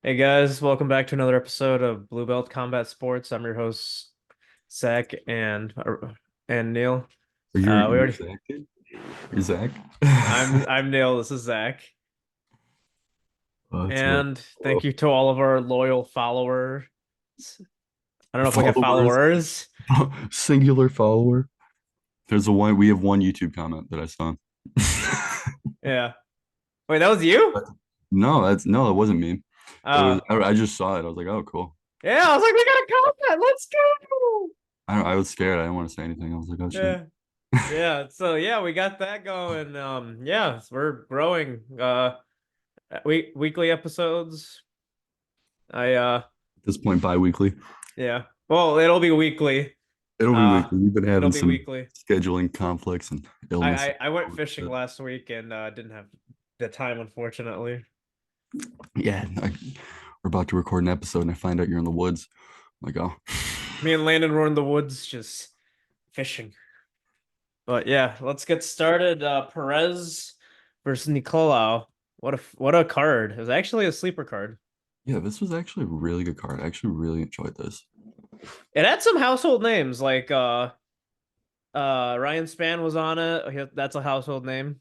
Hey guys, welcome back to another episode of Blue Belt Combat Sports. I'm your host Zach and Neil. Or you're We you're already Zach, dude? You're Zach? I'm Neil, this is Zach. Oh, that's hilarious. And thank you to all of our loyal followers. I don't know if we have Followers, followers. singular follower. We have one YouTube comment that I saw. Yeah. Wait, that was you? No, that wasn't me. It was Oh. I just saw it. I was like, oh, cool. Yeah, I was like, we got a comment. Let's go. I was scared. I didn't want to say anything. I was like, oh shit. Yeah. Yeah. So yeah, we got that going. Yeah, we're growing. Weekly episodes. I At this point, bi-weekly. Yeah. Well, it'll be weekly. It'll be Uh, weekly. We've been it'll having be some weekly. scheduling conflicts and illness. I went fishing last week and didn't have the time, unfortunately. Yeah, we're about to record an episode and I find out you're in the woods. I'm like, oh, Me and Landon were in the woods just fishing. But yeah, let's get started. Perez versus Nicolau. What a card. It was actually a sleeper card. yeah, this was actually a really good card. I actually really enjoyed this. It had some household names like Ryan Spann was on it. That's a household name.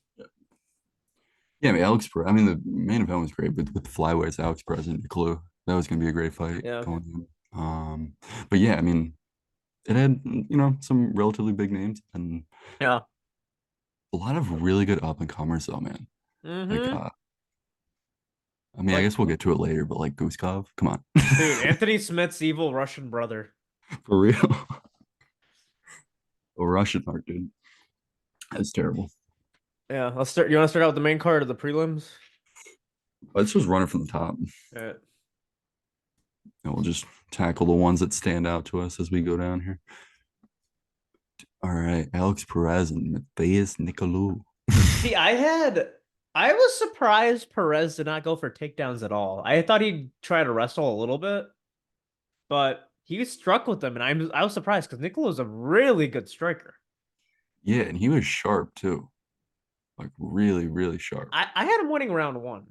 Yeah, I mean, Alex Perez. I mean, the main event was great, but with the flyweights, Alex Perez and Nicolau, that was going to be a great fight Yeah. going in. But yeah, I mean, it had some relatively big names and Yeah. a lot of really good up and comers, though, man. Like, Mm-hmm. I mean, I Like, guess we'll get to it later, but like Guskov, come on, dude, Anthony Smith's evil Russian brother. for real. A Russian art, dude. That's terrible. Yeah, I'll start. You want to start out with the main card of the prelims? Let's just run it from the top, Uh, and we'll just tackle the ones that stand out to us as we go down here. All right, Alex Perez and Matthias Nicolau. See, I was surprised Perez did not go for takedowns at all. I thought he'd try to wrestle a little bit, but he struck with them, and I was surprised because Nicola's a really good striker. Yeah, and he was sharp too. Like really, really sharp. I had him winning round one.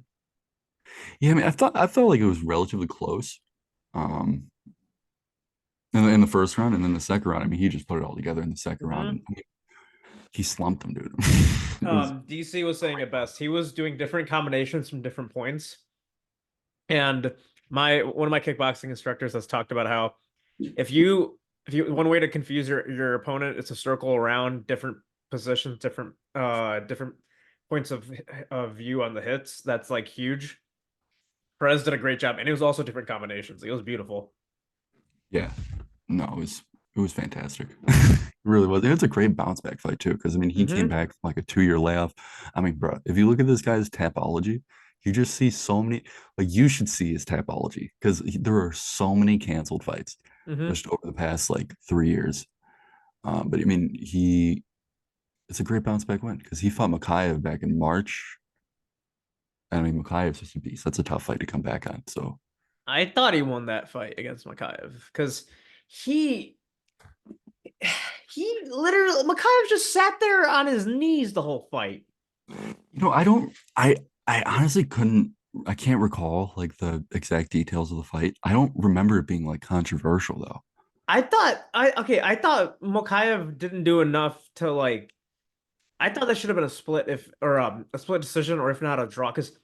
Yeah, I mean, I felt like it was relatively close. Um, in the first round, and then the second round. I mean, he just put it all together in the second round, and Hmm. I mean, he slumped him, dude. It was DC was saying it best. He was doing different combinations from different points, and my one of my kickboxing instructors has talked about how if you one way to confuse your opponent is to circle around different positions, different points of view on the hits. That's like huge. Perez did a great job, and it was also different combinations. It was beautiful. yeah, no, it was fantastic. It really was. It's a great bounce back fight too, because I mean, he came Hmm. back from like a 2 year layoff. I mean, bro, if you look at this guy's tapology, you just see so many. Like you should see his tapology because there are so many canceled fights Hmm. just over the past like 3 years. But I mean, it's a great bounce back win because he fought Makayev back in March. I mean, Makayev's just a beast. That's a tough fight to come back on. So I thought he won that fight against Makayev because he he literally Makayev just sat there on his knees the whole fight. I don't. I honestly couldn't. I can't recall like the exact details of the fight. I don't remember it being like controversial though. I thought Mokayev didn't do enough to like I thought that should have been a split if or a split decision or if not a draw because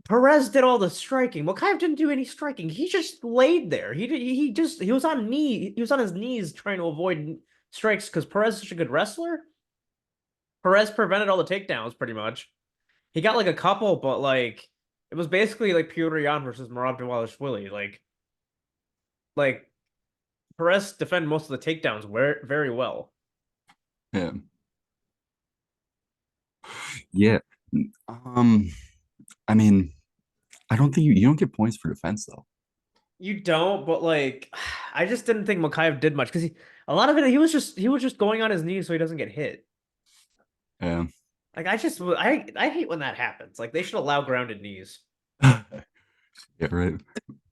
Perez did all the striking. Mokayev didn't do any striking. He just laid there. He was on his knees trying to avoid strikes because Perez is such a good wrestler. Perez prevented all the takedowns pretty much. He got like a couple, but like it was basically like Petr Yan versus Merab Dvalishvili. Like Perez defended most of the takedowns very well. Yeah, yeah. Um, I mean, I don't think you don't get points for defense though. You don't, but like I just didn't think Makayev did much because a lot of it he was just going on his knees so he doesn't get hit. Yeah, Like I hate when that happens. Like they should allow grounded knees. yeah, right.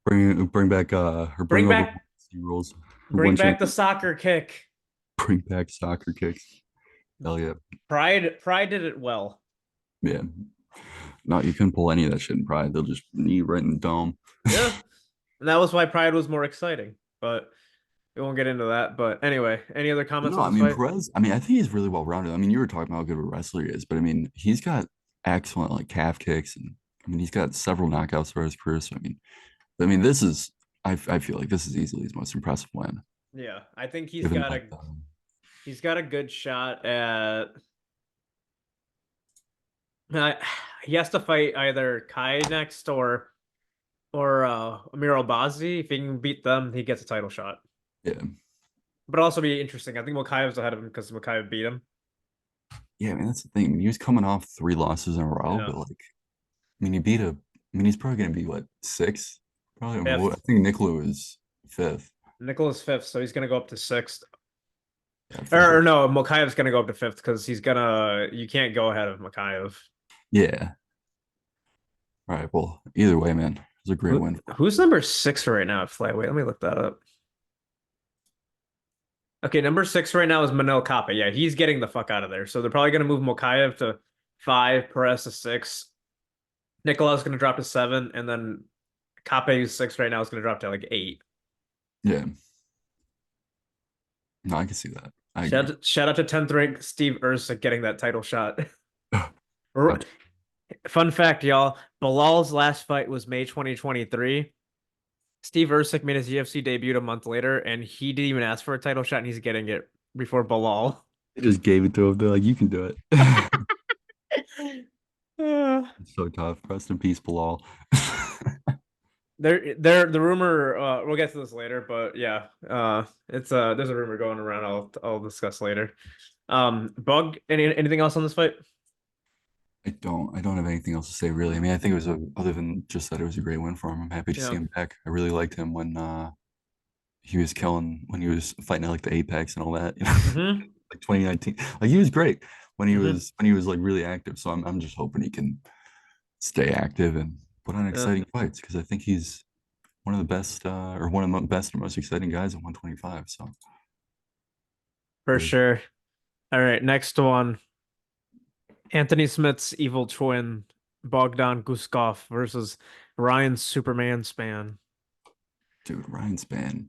Bring back or Bring bring over back rules. bring One back the champion. soccer kick. Bring back soccer kicks. Hell yeah, Pride did it well. yeah. No, you couldn't pull any of that shit in Pride. They'll just knee right in the dome. Yeah. And that was why Pride was more exciting. But we won't get into that. But anyway, any other comments No, on I this mean fight? Perez. I mean, I think he's really well rounded. I mean, you were talking about how good of a wrestler he is, but I mean, he's got excellent like calf kicks, and I mean, he's got several knockouts throughout his career. So this is. I feel like this is easily his most impressive win, Yeah, I think given like the. he's got a good shot at uh, he has to fight either Kai next or Amir Albazi. If he can beat them, he gets a title shot. Yeah, But it'll also be interesting. I think Makayev's ahead of him because Makayev beat him. yeah. I mean, that's the thing. I mean, he was coming off three losses in a row, Yeah. but like, I mean, he beat a. I mean, he's probably gonna be what six? Probably. I mean, I Fifth. think Nicolau is fifth. Nicholas fifth, so he's gonna go up to sixth. Yeah, fuck Or it. no, Makayev's gonna go up to fifth because he's gonna you can't go ahead of Makayev. Yeah. All right. Well, either way, man, it was a great win. Who's number six right now at flyweight? Let me look that up. Okay, number six right now is Manel Kappa. Yeah, he's getting the fuck out of there. So they're probably gonna move Mokayev to five, Perez to six. Nicolau's gonna drop to seven, and then Kappa, who's six right now, is gonna drop to like eight. Yeah. No, I can see that. I agree. Shout out to 10th rank Steve Ursic getting that title shot. Gotcha. Fun fact, y'all. Bilal's last fight was May 2023. Steve Ursic made his UFC debut a month later, and he didn't even ask for a title shot, and he's getting it before Bilal. They just gave it to him. They're like, you can do it. Uh, It's so tough. Rest in peace, Bilal. the rumor. We'll get to this later, but yeah, it's there's a rumor going around. I'll discuss later. Bug. Anything else on this fight? I don't have anything else to say really. I mean, I think it was other than just that it was a great win for him. I'm happy to see Yeah. him back. I really liked him he was killing when he was fighting at like the Apex and all that, Mm-hmm. like 2019. Like he was great Mm-hmm. when he was like really active. So I'm just hoping he can stay active and put on Yeah, exciting fights because I think he's one of the best or one of the best and most exciting guys at 125. So for really, sure. All right, next one. Anthony Smith's evil twin, Bogdan Guskov versus Ryan Superman Span. dude, Ryan Span,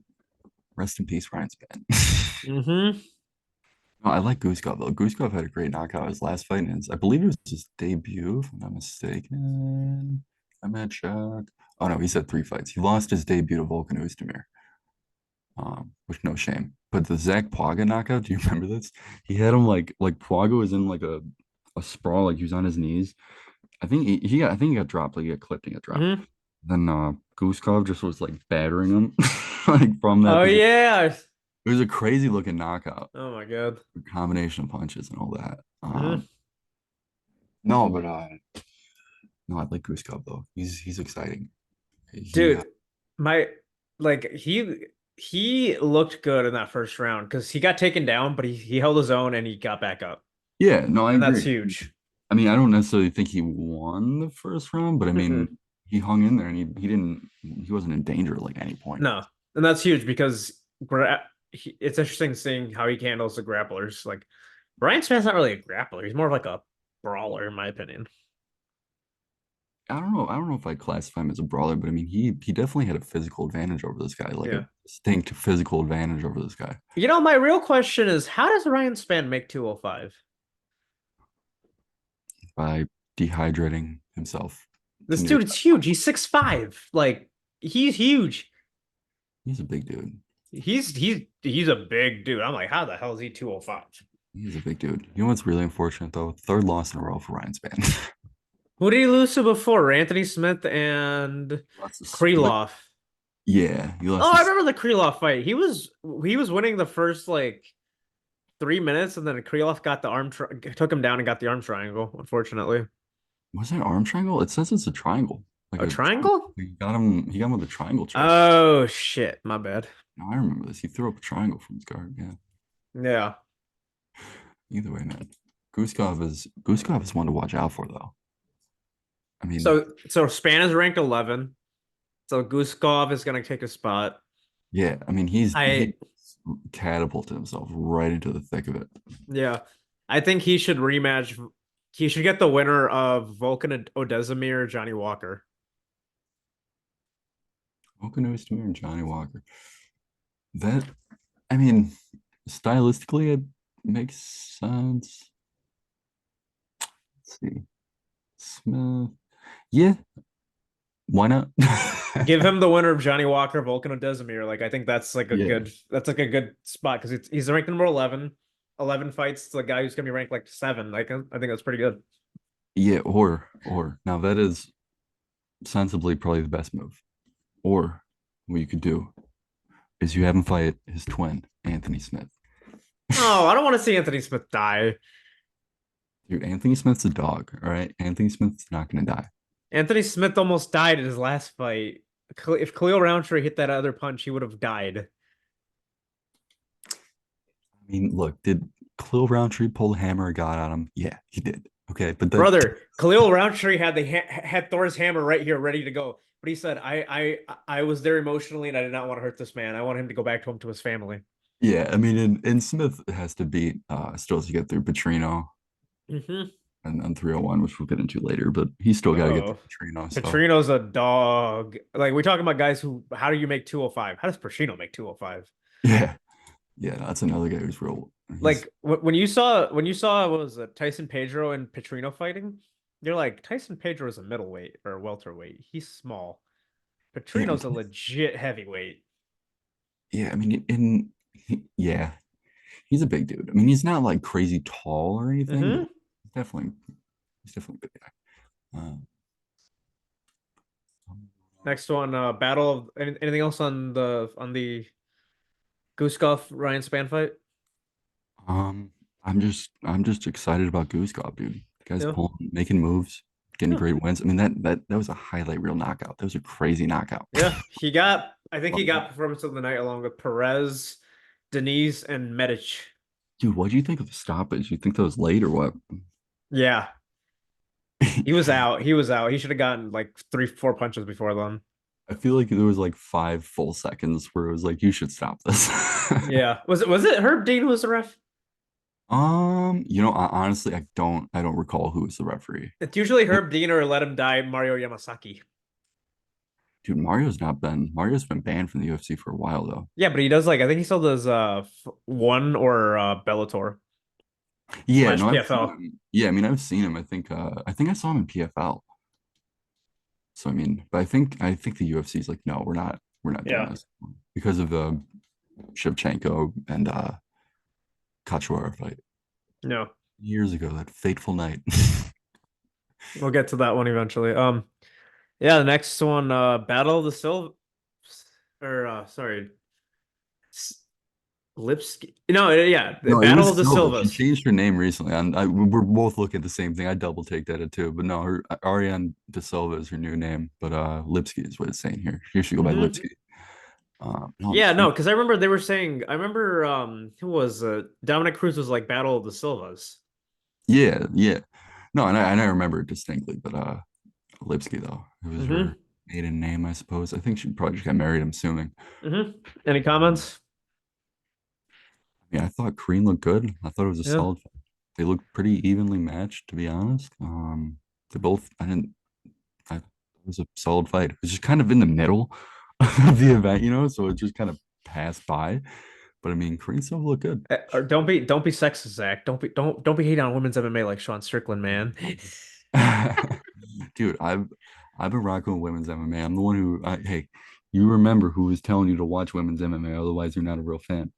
rest in peace, Ryan Span. Mm-hmm. No, I like Guskov though. Guskov had a great knockout his last fight, and I believe it was his debut, if I'm not mistaken. I'm at check. Oh no, he's had three fights. He lost his debut to Volkan Oezdemir, which no shame. But the Zach Plaga knockout, do you remember this? He had him like Plaga was in like a sprawl, like he was on his knees. I think he got dropped, like he got clipped and got dropped. Mm-hmm. Then Guskov just was like battering him like from that Oh position. yeah. It was a crazy looking knockout, Oh my God. a combination of punches and all that. Mm-hmm. No, but no, I like Guskov though. He's exciting. He Dude, my like he looked good in that first round because he got taken down, but he held his own and he got back up. yeah, no, I And that's agree. huge. I mean, I don't necessarily think he won the first round, but I Mm-mm. mean, he hung in there and he wasn't in danger at like any point. No. And that's huge because it's interesting seeing how he handles the grapplers. Like Brian Smith's not really a grappler. He's more of like a brawler, in my opinion. I don't know. I don't know if I classify him as a brawler, but I mean, he definitely had a physical advantage over this guy, like a Yeah. distinct physical advantage over this guy My real question is how does Ryan Span make 205? by dehydrating himself to This near dude is death. huge. He's 6'5". Like he's huge. He's a big dude. He's a big dude. I'm like, how the hell is he 205? He's a big dude. You know what's really unfortunate though? Third loss in a row for Ryan Spann. Who did he lose to before? Anthony Smith and Lost the split. Krylov. Yeah, he Oh, lost I this. remember the Krylov fight. He was winning the first like 3 minutes, and then Krylov got the took him down and got the arm triangle. Unfortunately, Was that an arm triangle? It says it's a triangle, like a a triangle. triangle. He got him. He got him with a triangle choke. Oh shit, my bad. No, I remember this. He threw up a triangle from his guard. Yeah. Yeah. Either way, man. Guskov is one to watch out for, though. I mean, So Span is ranked 11. So Guskov is gonna take a spot. yeah. I mean, he I catapulted himself right into the thick of it. Yeah, I think he should rematch He should get the winner of Volkan Odesimir, Johnny Walker. Okano's Tamir and Johnny Walker. That, I mean, stylistically, it makes sense. Let's see. Smith. Yeah, why not? Give him the winner of Johnny Walker, Volkan Odesimir. Like I think Yeah. that's like a good spot because he's ranked number 11. 11 fights to a guy who's gonna be ranked like seven. Like I think that's pretty good. Yeah, or now that is sensibly probably the best move. Or what you could do is you have him fight his twin, Anthony Smith. Oh, I don't want to see Anthony Smith die. Dude, Anthony Smith's a dog, all right? Anthony Smith's not gonna die. Anthony Smith almost died in his last fight. If Khalil Roundtree hit that other punch, he would have died. I mean, look, did Khalil Roundtree pull the hammer of God on him? Yeah, he did. Okay, but that Brother, Khalil Roundtree had had Thor's hammer right here, ready to go. But he said, I was there emotionally, and I did not want to hurt this man. I want him to go back home to his family." yeah, I mean, and Smith has to beat still has to get through Petrino Hmm. and 301, which we'll get into later, but he's still gotta get through Oh, Petrino. So Petrino's a dog. Like we talking about guys who, how do you make 205? How does Petrino make 205? yeah, yeah, that's another guy who's real. He's Like when you saw what was it, Tyson Pedro and Petrino fighting, you're like Tyson Pedro is a middleweight or a welterweight. He's small. yeah, Petrino's a legit heavyweight. yeah. I mean, yeah, he's a big dude. I mean, he's not like crazy tall or anything, but Hmm. definitely, he's definitely a big guy. Next one, battle of anything else on the Goose Golf Ryan Span fight? Um, I'm just excited about Goose Gob, dude. The guy's Yeah. pulling, making moves, getting Yeah. great wins. I mean, that was a highlight reel knockout. That was a crazy knockout. Yeah. I think he got performance of the night along with Perez, Denise, and Medic. Dude, what do you think of the stoppage? You think that was late or what? Yeah. He was out. He was out. He should have gotten like three, four punches before then. I feel like there was like 5 full seconds where it was like, you should stop this. Yeah. Was it Herb Dean who was the ref? Honestly, I don't recall who was the referee. It's usually Herb Dean or let him die Mario Yamasaki. Dude, Mario's been banned from the UFC for a while though. Yeah, but he does like I think he still does one or Bellator Yeah, slash no, I've seen PFL. him. Yeah, I mean, I've seen him. I think I saw him in PFL. So I mean, but I think the UFC is like, no, we're not doing Yeah. this because of the Shevchenko and Kachuara fight No. years ago, that fateful night. We'll get to that one eventually. Yeah, the next one, Battle of the Sil or sorry, Lipski. No, yeah, the No, it Battle of was the Silva. She Silvas. changed her name recently, and we're both looking at the same thing. I double take that at too, but no, her Ariane De Silva is her new name, but Lipski is what it's saying here. Here she go by Hmm. Lipski. No, I'm Yeah, no, curious. because I remember they were saying, I remember who was Dominic Cruz was like Battle of the Silvas. Yeah, yeah. No, and I remember it distinctly, but Lipski though, it was her Hmm. maiden name, I suppose. I think she probably just got married. I'm assuming. Hmm. Any comments? Yeah, I thought Crean looked good. I thought it was a Yeah. solid fight. They looked pretty evenly matched, to be honest. They both, I didn't, it was a solid fight. It was just kind of in the middle of the event, so it just kind of passed by. But I mean, Crean still looked good. Or don't be sexist, Zach. Don't be hating on women's MMA like Sean Strickland, man. Dude, I've been rocking with women's MMA. I'm the one who, hey, you remember who was telling you to watch women's MMA, otherwise you're not a real fan.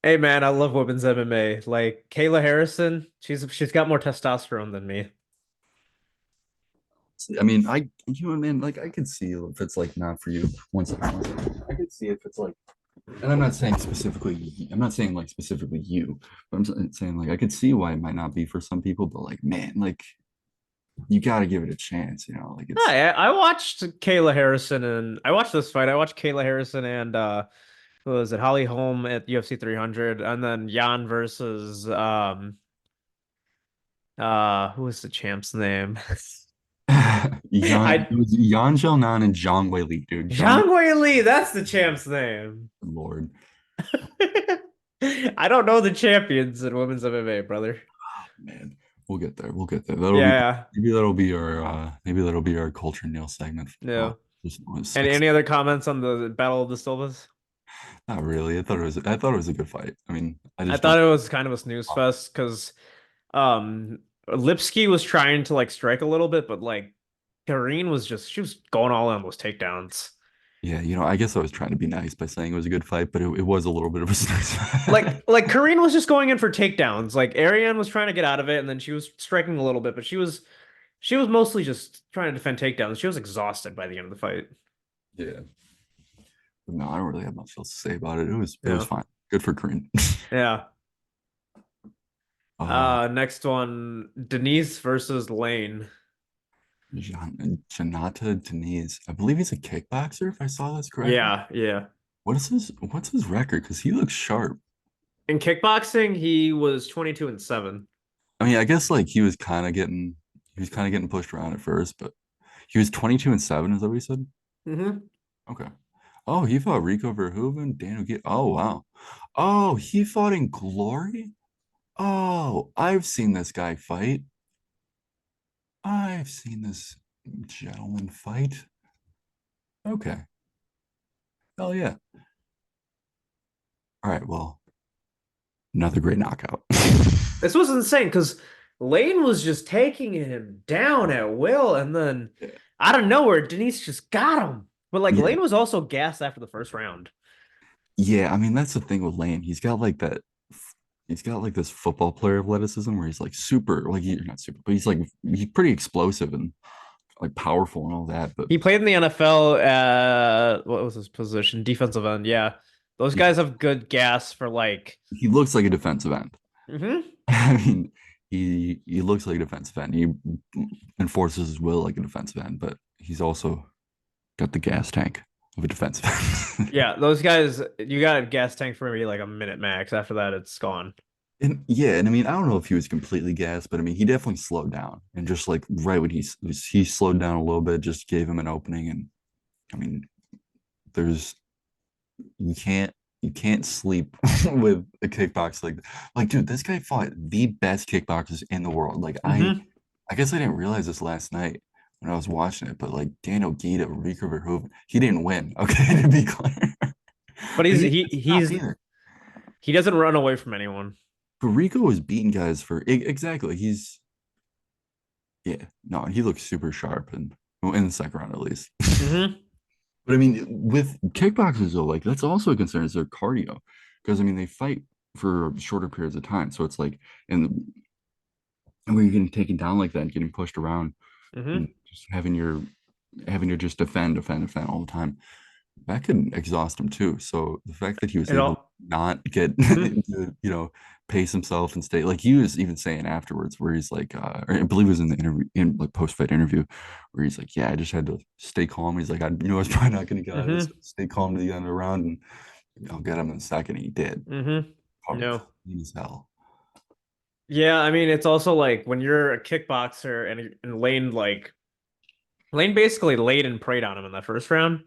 Hey man, I love women's MMA. Like Kayla Harrison, she's got more testosterone than me. I mean, man, like I could see if it's like not for you. One second. I could see if it's like, and I'm not saying specifically, I'm not saying like specifically you, but saying like I could see why it might not be for some people, but like, man, like you got to give it a chance, like it's, I watched Kayla Harrison and I watched this fight. I watched Kayla Harrison and who was it? Holly Holm at UFC 300, and then Jan versus who was the champ's name? It I was Yan Xiaonan and Zhang Wei Li, dude. Zhang Wei Li, that's the champ's name. Lord. I don't know the champions in women's MMA, brother. Man, we'll get there. We'll get there. Yeah, Maybe that'll be our culture Neil segment. yeah. No. Just Any other comments on the Battle of the Silvas? not really. I thought it was a good fight. I mean, I I just thought don't. it was kind of a snooze fest because Lipski was trying to like strike a little bit, but like Karine was just she was going all in on those takedowns. Yeah, I guess I was trying to be nice by saying it was a good fight, but it was a little bit of a snooze. Like Karine was just going in for takedowns. Like Ariane was trying to get out of it, and then she was striking a little bit, but she was mostly just trying to defend takedowns. She was exhausted by the end of the fight. Yeah. No, I don't really have much else to say about it. It was Yeah. fine. Good for Korean. Yeah. uh Next one, Denise versus Lane. Janata Deniz. I believe he's a kickboxer, if I saw this correctly. Yeah, yeah. What's his record? Because he looks sharp. In kickboxing, he was 22-7. I mean, I guess like he was kind of getting pushed around at first, but he was 22-7, is that what he said? Hmm. Okay. Oh, he fought Rico Verhoeven, Daniel Oh, wow. Oh, he fought in Glory? Oh, I've seen this guy fight. I've seen this gentleman fight. Okay. Hell yeah. All right, well, another great knockout. This was insane because Lane was just taking him down at will, and then Yeah. out of nowhere, Denise just got him. But like Yeah. Lane was also gassed after the first round. Yeah, I mean that's the thing with Lane. He's got like this football player athleticism where he's like super, like he's not super, but he's pretty explosive and like powerful and all that. But He played in the NFL at what was his position? Defensive end. Yeah. Those yeah, guys have good gas for like he looks like a defensive end. hmm I mean, he looks like a defensive end. He enforces his will like a defensive end, but he's also got the gas tank of a defensive end. Yeah, those guys you got a gas tank for maybe like a minute max. After that, it's gone. And yeah, and I mean, I don't know if he was completely gassed, but I mean, he definitely slowed down, and just like right when he slowed down a little bit, just gave him an opening, and I mean, there's you can't you can't sleep with a kickboxer like dude, this guy fought the best kickboxers in the world. Like Hmm. I guess I didn't realize this last night when I was watching it, but like Daniel Guida, Rico Verhoeven, he didn't win. Okay, to be clear, But but he's he he stopped he's either. he doesn't run away from anyone. But Rico was beating guys for exactly. Yeah, no, he looks super sharp and well, in the second round at least. Hmm. But I mean, with kickboxers though, like that's also a concern is their cardio, because I mean they fight for shorter periods of time, so it's like and when you're getting taken down like that, and getting pushed around, and Hmm. just having to just defend all the time, that could exhaust him too. So the fact that he was It able to all. not get Hmm. to, pace himself and stay like he was even saying afterwards, where he's like, or I believe it was in the interview, in like post fight interview, where he's like, yeah, I just had to stay calm. He's like, I knew I was probably not going to get out of this. Hmm. Stay calm to the end of the round, and I'll get him in a second. He did. Hmm. Covered No. clean as hell. Yeah, I mean it's also like when you're a kickboxer and Lane basically laid and preyed on him in that first round.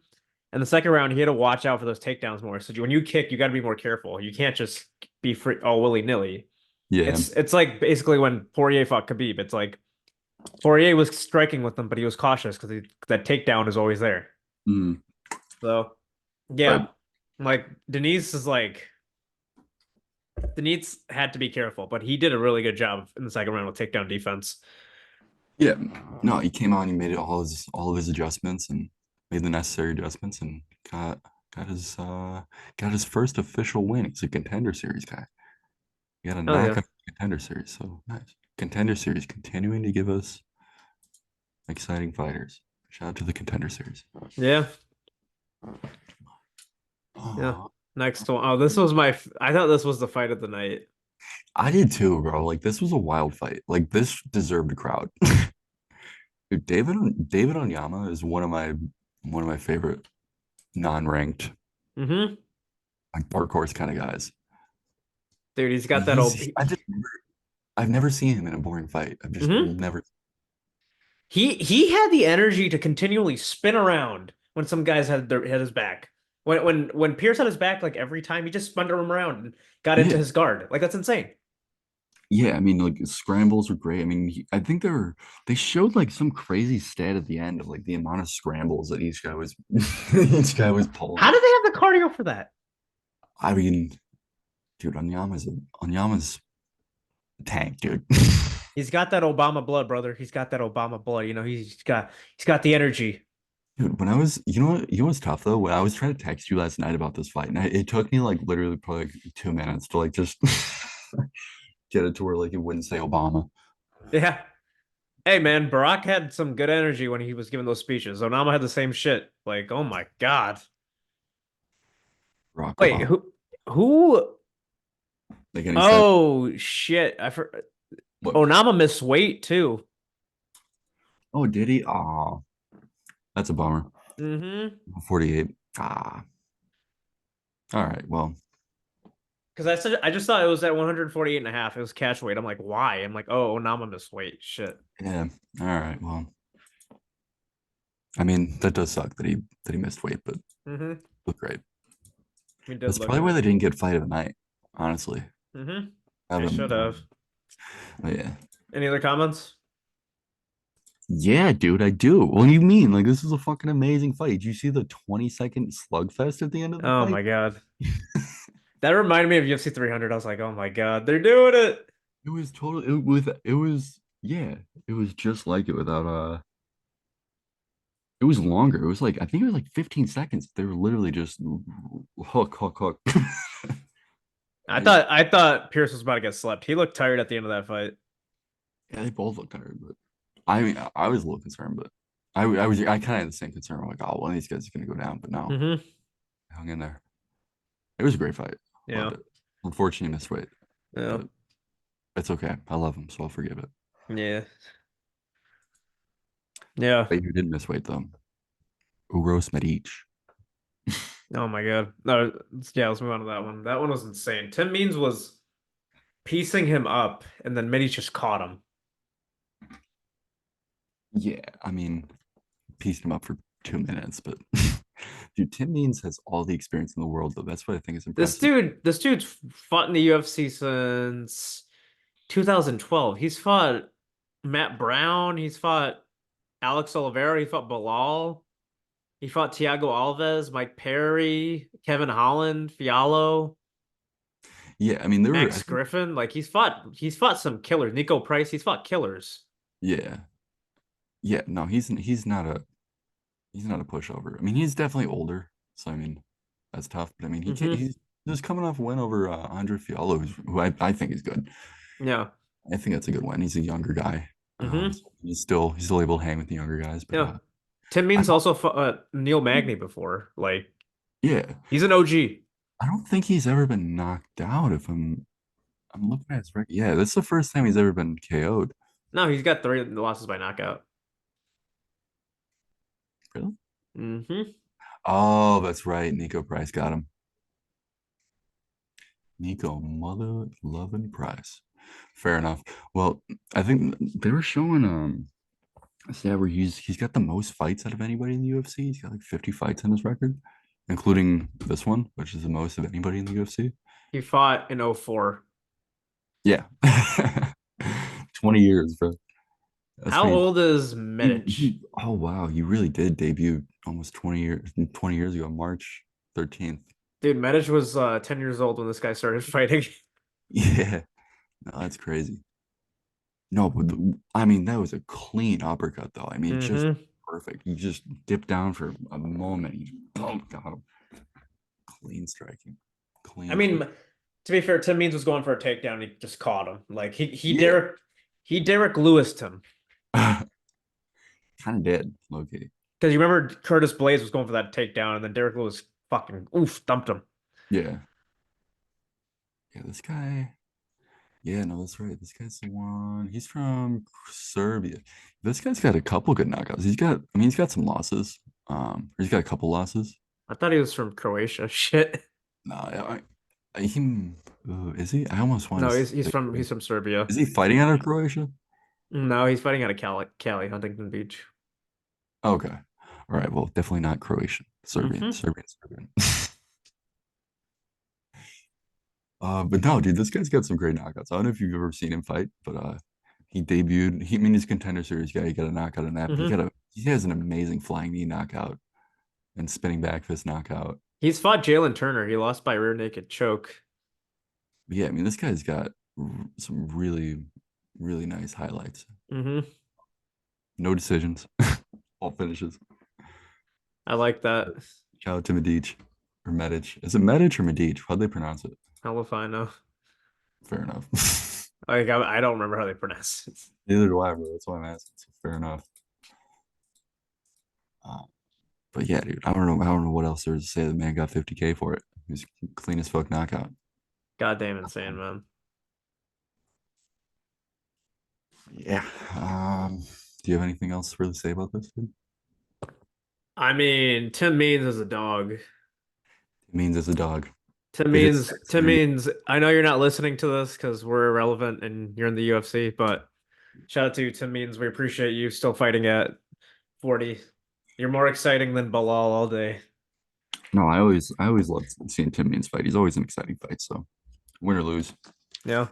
And the second round, he had to watch out for those takedowns more. So when you kick, you got to be more careful. You can't just be free all willy-nilly. Yeah. It's like basically when Poirier fought Khabib. It's like Poirier was striking with him, but he was cautious because that takedown is always there. Mm. So But yeah, like Denise had to be careful, but he did a really good job in the second round with takedown defense. yeah, no, he came out and he made all of his adjustments and made the necessary adjustments and got his uh got his first official win. He's a contender series guy. He got a Oh yeah, knockout contender series. So nice. Contender series continuing to give us exciting fighters. Shout out to the contender series. yeah, yeah. Oh, Next one. Oh, this was I thought this was the fight of the night. I did too, bro. Like this was a wild fight. Like this deserved a crowd. Dude, David Onyama is one of my favorite non-ranked Hmm. like dark horse kind of guys. Dude, he's got that He's old. I've never seen him in a boring fight. I've just Mhm. never. He had the energy to continually spin around when some guys had his back. When Pierce had his back, like every time he just spun him around and got into Yeah. his guard. Like that's insane. Yeah, I mean, like scrambles were great. I mean, I think they showed like some crazy stat at the end of like the amount of scrambles that each guy was each guy was How pulling. did they have the cardio for that? I mean, dude, Onyama's a tank, dude. He's got that Obama blood, brother. He's got that Obama blood. He's got the energy. Dude, you know what's tough though? When I was trying to text you last night about this fight, and it took me like literally probably like 2 minutes to like just get it to where like it wouldn't say Obama. Yeah. Hey man, Barack had some good energy when he was giving those speeches. Onama had the same shit. Like, oh my God. Barack Wait, Obama. who? Like, and he said, Oh shit. "What? Onama missed weight too. Oh, did he? Oh, that's a bummer. Mm-hmm. 48. Ah, all right. Well, Because I just thought it was at 148 and a half. It was catch weight. I'm like, why? I'm like, oh, Onama missed weight. Shit. yeah. All right. Well, I mean, that does suck that he missed weight, but Mm-hmm. looked great. He did That's look probably why good. they didn't get fight of the night, honestly. Mm-hmm. Have They him, should have. but yeah. Any other comments? Yeah, dude, I do. What do you mean? Like, this is a fucking amazing fight. Did you see the 20-second slugfest at the end of the Oh fight? my God. That reminded me of UFC 300. I was like, oh my God, they're doing it. It was totally it was yeah, it was just like it without it was longer. It was like I think it was like 15 seconds. They were literally just hook, hook, hook. I I thought I thought Pierce was about to get slept. He looked tired at the end of that fight. Yeah, they both looked tired, but I mean I was a little concerned, but I kind of had the same concern. I'm like, oh, one of these guys is gonna go down, but no, Mm-hmm. I hung in there. It was a great fight. Loved Yeah. it. Unfortunately, missed weight, Yeah. but it's okay. I love him, so I'll forgive it. Yeah. Yeah. But you didn't miss weight though. Uros Medic. Oh my God. No, yeah, let's move on to that one. That one was insane. Tim Means was piecing him up, and then Mitty just caught him. Yeah, I mean, pieced him up for 2 minutes, but dude, Tim Means has all the experience in the world, though. That's what I think is impressive. This dude's fought in the UFC since 2012. He's fought Matt Brown. He's fought Alex Oliveira. He fought Bilal. He fought Thiago Alves, Mike Perry, Kevin Holland, Fiallo, Yeah, I mean, there were, I Max think, Griffin. Like he's fought some killers. Nico Price. He's fought killers. yeah, yeah. No, he's not a pushover. I mean, he's definitely older, so I mean, that's tough. But I mean, Hmm. he's just coming off a win over Andre Fiallo, who I think is good. Yeah. I think that's a good win. He's a younger guy. Hmm. So he's still able to hang with the younger guys. But Yeah. Tim I Means thought, also fought Neil Magny before. Like yeah, he's an OG. I don't think he's ever been knocked out. If I'm looking at his record. Yeah, that's the first time he's ever been KO'd. No, he's got three losses by knockout. Really? Hmm. Oh, that's right. Nico Price got him. Nico Mother Loving Price. Fair enough. Well, I think they were showing yeah, where he's got the most fights out of anybody in the UFC. He's got like 50 fights on his record, including this one, which is the most of anybody in the UFC. He fought in '04. Yeah. 20 years, bro. That's How crazy. old is Medic? Oh wow, you really did debut almost 20 years ago, March 13th. Dude, Medic was 10 years old when this guy started fighting. Yeah. No, that's crazy. No, but I mean that was a clean uppercut though. I mean, just Hmm. perfect. You just dip down for a moment. You just boom, got him. Clean striking. I Clean. mean, to be fair, Tim Means was going for a takedown. He just caught him. Like Yeah. he Derek Lewis'd him. Kind of did, Loki. Because you remember Curtis Blaze was going for that takedown, and then Derek Lewis fucking thumped him. Yeah. Yeah, this guy. Yeah, no, that's right. This guy's the one. He's from Serbia. This guy's got a couple good knockouts. He's got some losses. He's got a couple losses. I thought he was from Croatia. Shit. No, is he? I almost want No, to he's say, from he's from Serbia. is he fighting out of Croatia? No, he's fighting out of Cali, Huntington Beach. Okay. All right. Well, definitely not Croatian. Serbian, Hmm. Serbian, Serbian. But no, dude, this guy's got some great knockouts. I don't know if you've ever seen him fight, but he debuted. I mean, he's a contender series guy. He got a knockout in that, but Hmm. he has an amazing flying knee knockout and spinning back fist knockout. He's fought Jalen Turner. He lost by rear naked choke. But yeah, I mean, this guy's got some really, really nice highlights. Hmm. No decisions, all finishes. I like that. Shout out to Medic or Medic. Is it Medic or Medic? How'd they pronounce it? Hell if I know. Fair enough. Like I don't remember how they pronounce it. Neither do I, bro. That's why I'm asking. So fair enough. Uh, but yeah, dude, I don't know. I don't know what else there is to say. The man got 50K for it. He was clean as fuck knockout. Goddamn insane, man. Yeah. Do you have anything else to really say about this, dude? I mean, Tim Means is a dog. It means it's a dog. Tim If it's Means, sexy, Tim Means, I know you're not listening to this because we're irrelevant and you're in the UFC, but shout out to you, Tim Means. We appreciate you still fighting at 40. You're more exciting than Bilal all day. no, I always love seeing Tim Means fight. He's always an exciting fight. So win or lose. Yeah.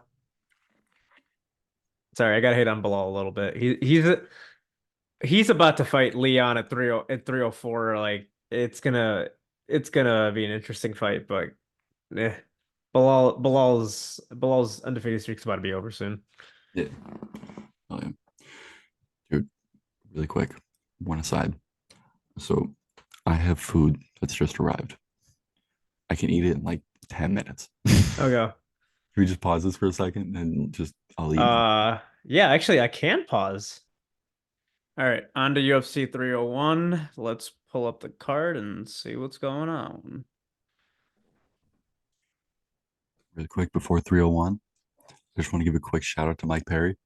Sorry, I gotta hate on Bilal a little bit. He's about to fight Leon at 304. Like it's gonna be an interesting fight, but eh. Bilal's undefeated streak's about to be over soon. Yeah. Oh, yeah. Dude, really quick, one aside. So I have food that's just arrived. I can eat it in like 10 minutes. Can Okay. we just pause this for a second and just I'll eat. Yeah, actually I can pause. All right, on to UFC 301. Let's pull up the card and see what's going on. Really quick before 301. I just want to give a quick shout out to Mike Perry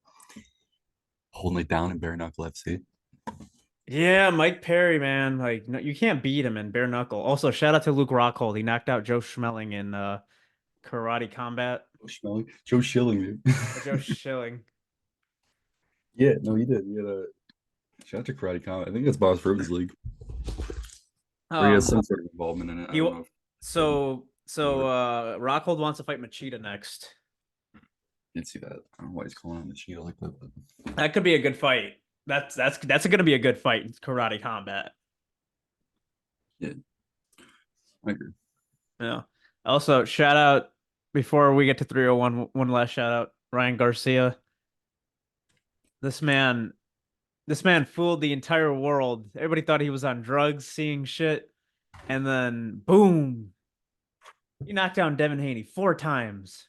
holding it down in bare knuckle FC. Yeah, Mike Perry, man. Like, no, you can't beat him in bare knuckle. Also, shout out to Luke Rockhold. He knocked out Joe Schmeling in karate combat. Joe Schilling, dude. Or Joe Schilling. Yeah, no, he did. He had a shout out to Karate Combat. I think that's Boss Rhodes League, or he has Um, some sort of involvement in it. I he don't wa- know. If, Rockhold wants to fight Machida next. didn't see that. I don't know why he's calling on the Cheetah like that. But That could be a good fight. That's gonna be a good fight in karate combat. yeah, I agree. Yeah. Also, shout out before we get to 301, one last shout out, Ryan Garcia. This man, this man fooled the entire world. Everybody thought he was on drugs, seeing shit, and then boom, he knocked down Devin Haney 4 times.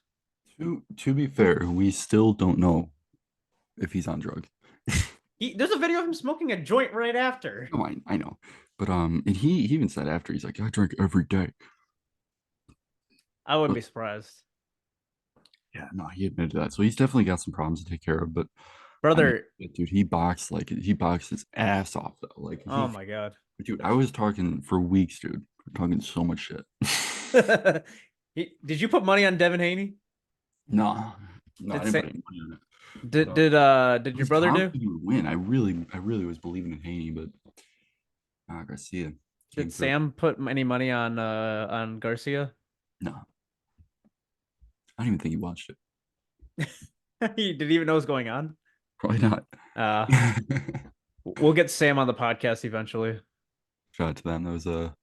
To be fair, we still don't know if he's on drugs. There's a video of him smoking a joint right after. No, I know, but and he even said after he's like, I drink every day. I wouldn't But be surprised. yeah, no, he admitted that. So he's definitely got some problems to take care of. But I mean, Brother, dude, he boxed his ass off though. Like oh my God. dude, I was talking for weeks, dude. We're talking so much shit. Did you put money on Devin Haney? No, no, I Did didn't put say any money on it. But did I your was brother do? confident he would win. I really was believing in Haney, but Garcia came Did through. Sam put any money on Garcia? No, I don't even think he watched it. He didn't even know what was going on. Probably not. Uh, we'll get Sam on the podcast eventually. Shout out to them. That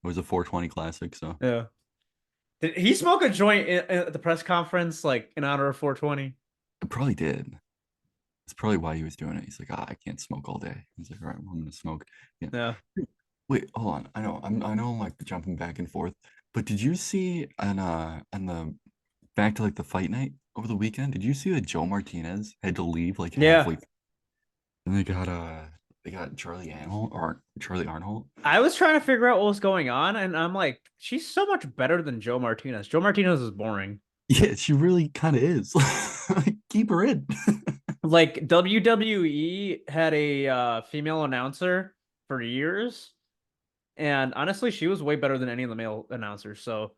was a 420 classic. So Yeah. Did he smoke a joint at the press conference, like in honor of 420? it probably did. That's probably why he was doing it. He's like, I can't smoke all day. He's like, all right, well, I'm gonna smoke. Yeah. Yeah. Wait, hold on. I know I'm like jumping back and forth, but did you see on the back to like the fight night over the weekend? Did you see that Joe Martinez had to leave like Yeah. halfway? And they got Charlie Arnold or Charlie Arnold. I was trying to figure out what was going on, and I'm like, she's so much better than Joe Martinez. Joe Martinez is boring. Yeah, she really kind of is. Like, keep her in. Like WWE had a female announcer for years, and honestly, she was way better than any of the male announcers. So,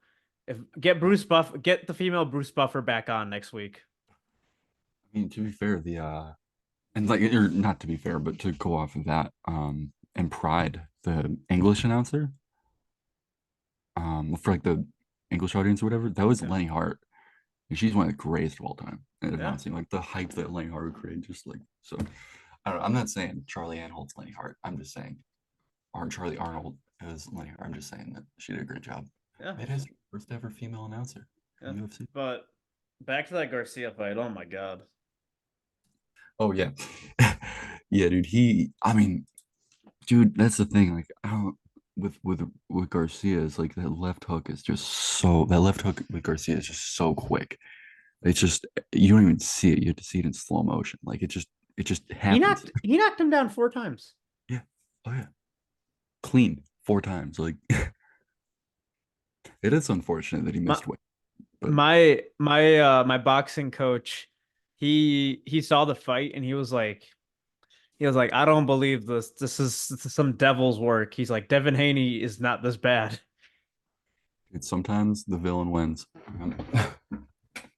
if get the female Bruce Buffer back on next week. I mean, to be fair, the and like or not to be fair, but to go off of that, and Pride, the English announcer, for like the English audience or whatever, that was Yeah. Lenny Hart. And she's one of the greatest of all time. And Yeah. announcing like the hype that Lenny Hart would create, just like so. I don't know. I'm not saying Charlie Ann holds Lenny Hart. I'm just saying, or Charlie Arnold is Lenny Hart. I'm just saying that she did a great job. Yeah. Made history, first ever female announcer Yeah. in UFC. But back to that Garcia fight. Oh my God. Oh yeah, yeah, dude. I mean, dude, that's the thing. Like, I don't with Garcia is like that left hook is just so that left hook with Garcia is just so quick. It's just you don't even see it. You have to see it in slow motion. Like it just happens. He knocked him down 4 times. Yeah. Oh yeah. Clean 4 times. Like it is unfortunate that he My missed weight, but my boxing coach, he saw the fight and he was like, I don't believe this. This is some devil's work. He's like, Devin Haney is not this bad. dude, sometimes the villain wins.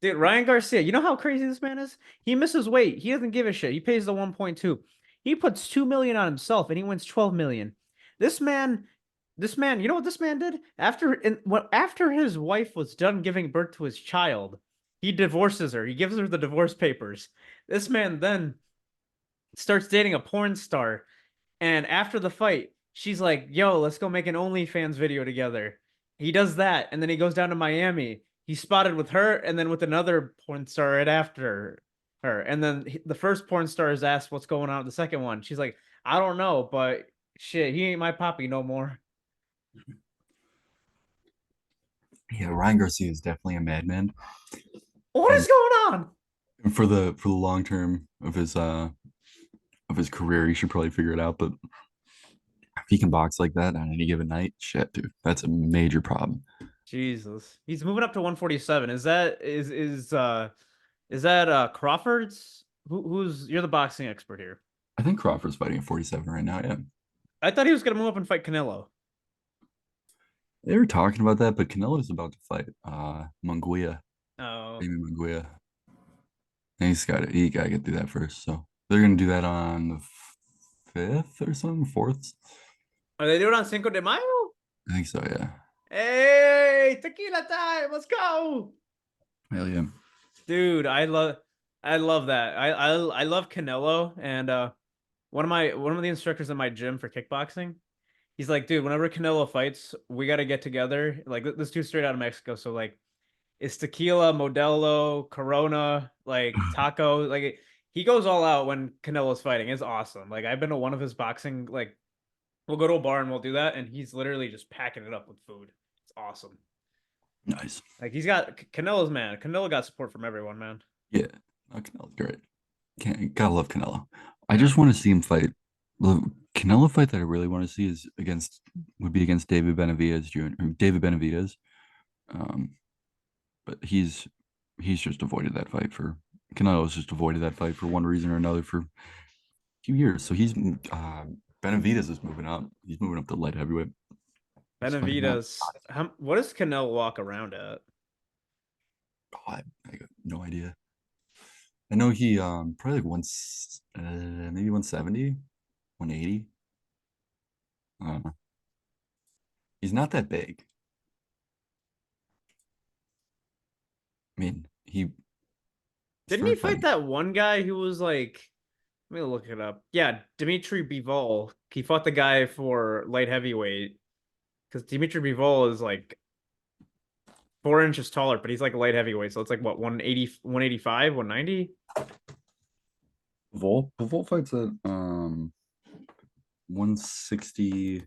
Dude, Ryan Garcia, you know how crazy this man is? He misses weight. He doesn't give a shit. He pays the 1.2. He puts 2 million on himself and he wins 12 million. This man, you know what this man did? After his wife was done giving birth to his child, he divorces her. He gives her the divorce papers. This man then starts dating a porn star. And after the fight, she's like, yo, let's go make an OnlyFans video together. He does that. And then he goes down to Miami. He's spotted with her and then with another porn star right after her. And then the first porn star is asked what's going on with the second one. She's like, I don't know, but shit, he ain't my poppy no more. Yeah, Ryan Garcia is definitely a madman. What is And going on? for the long term of his career, he should probably figure it out. But if he can box like that on any given night, shit, dude, that's a major problem. Jesus. He's moving up to 147. Is that Crawford's? Who's you're the boxing expert here. I think Crawford's fighting at 47 right now. Yeah. I thought he was gonna move up and fight Canelo. They were talking about that, but Canelo's about to fight Munguia, Oh. Amy Munguia. And he gotta get through that first. So they're gonna do that on the fifth or something, fourth. Are they doing it on Cinco de Mayo? I think so, yeah. Hey, tequila time. Let's go. Hell yeah. Dude, I love that. I love Canelo and one of the instructors in my gym for kickboxing. He's like, dude, whenever Canelo fights, we got to get together. Like this dude's straight out of Mexico, so like it's tequila, Modelo, Corona, like taco. Like he goes all out when Canelo's fighting. It's awesome. Like I've been to one of his boxing. Like we'll go to a bar and we'll do that, and he's literally just packing it up with food. It's awesome. Nice. Like he's got Canelo's man. Canelo got support from everyone, man. Yeah. No, Canelo's great. Gotta love Canelo. I Yeah. just want to see him fight. The Canelo fight that I really want to see would be against David Benavidez Jr. David Benavidez. Um, but he's just avoided that fight for Canelo's just avoided that fight for one reason or another for a few years. So Benavidez is moving up. He's moving up to light heavyweight. He's fighting that. Benavidez. What does Canelo walk around at? Oh, I got no idea. I know he probably like once maybe 170, 180. I don't know. He's not that big. I mean, he Didn't he started fight fighting. that one guy who was like, let me look it up. Yeah, Dimitri Bivol. He fought the guy for light heavyweight because Dimitri Bivol is like 4 inches taller, but he's like a light heavyweight. So it's like what, 180, 185, 190? Vol fights at 160.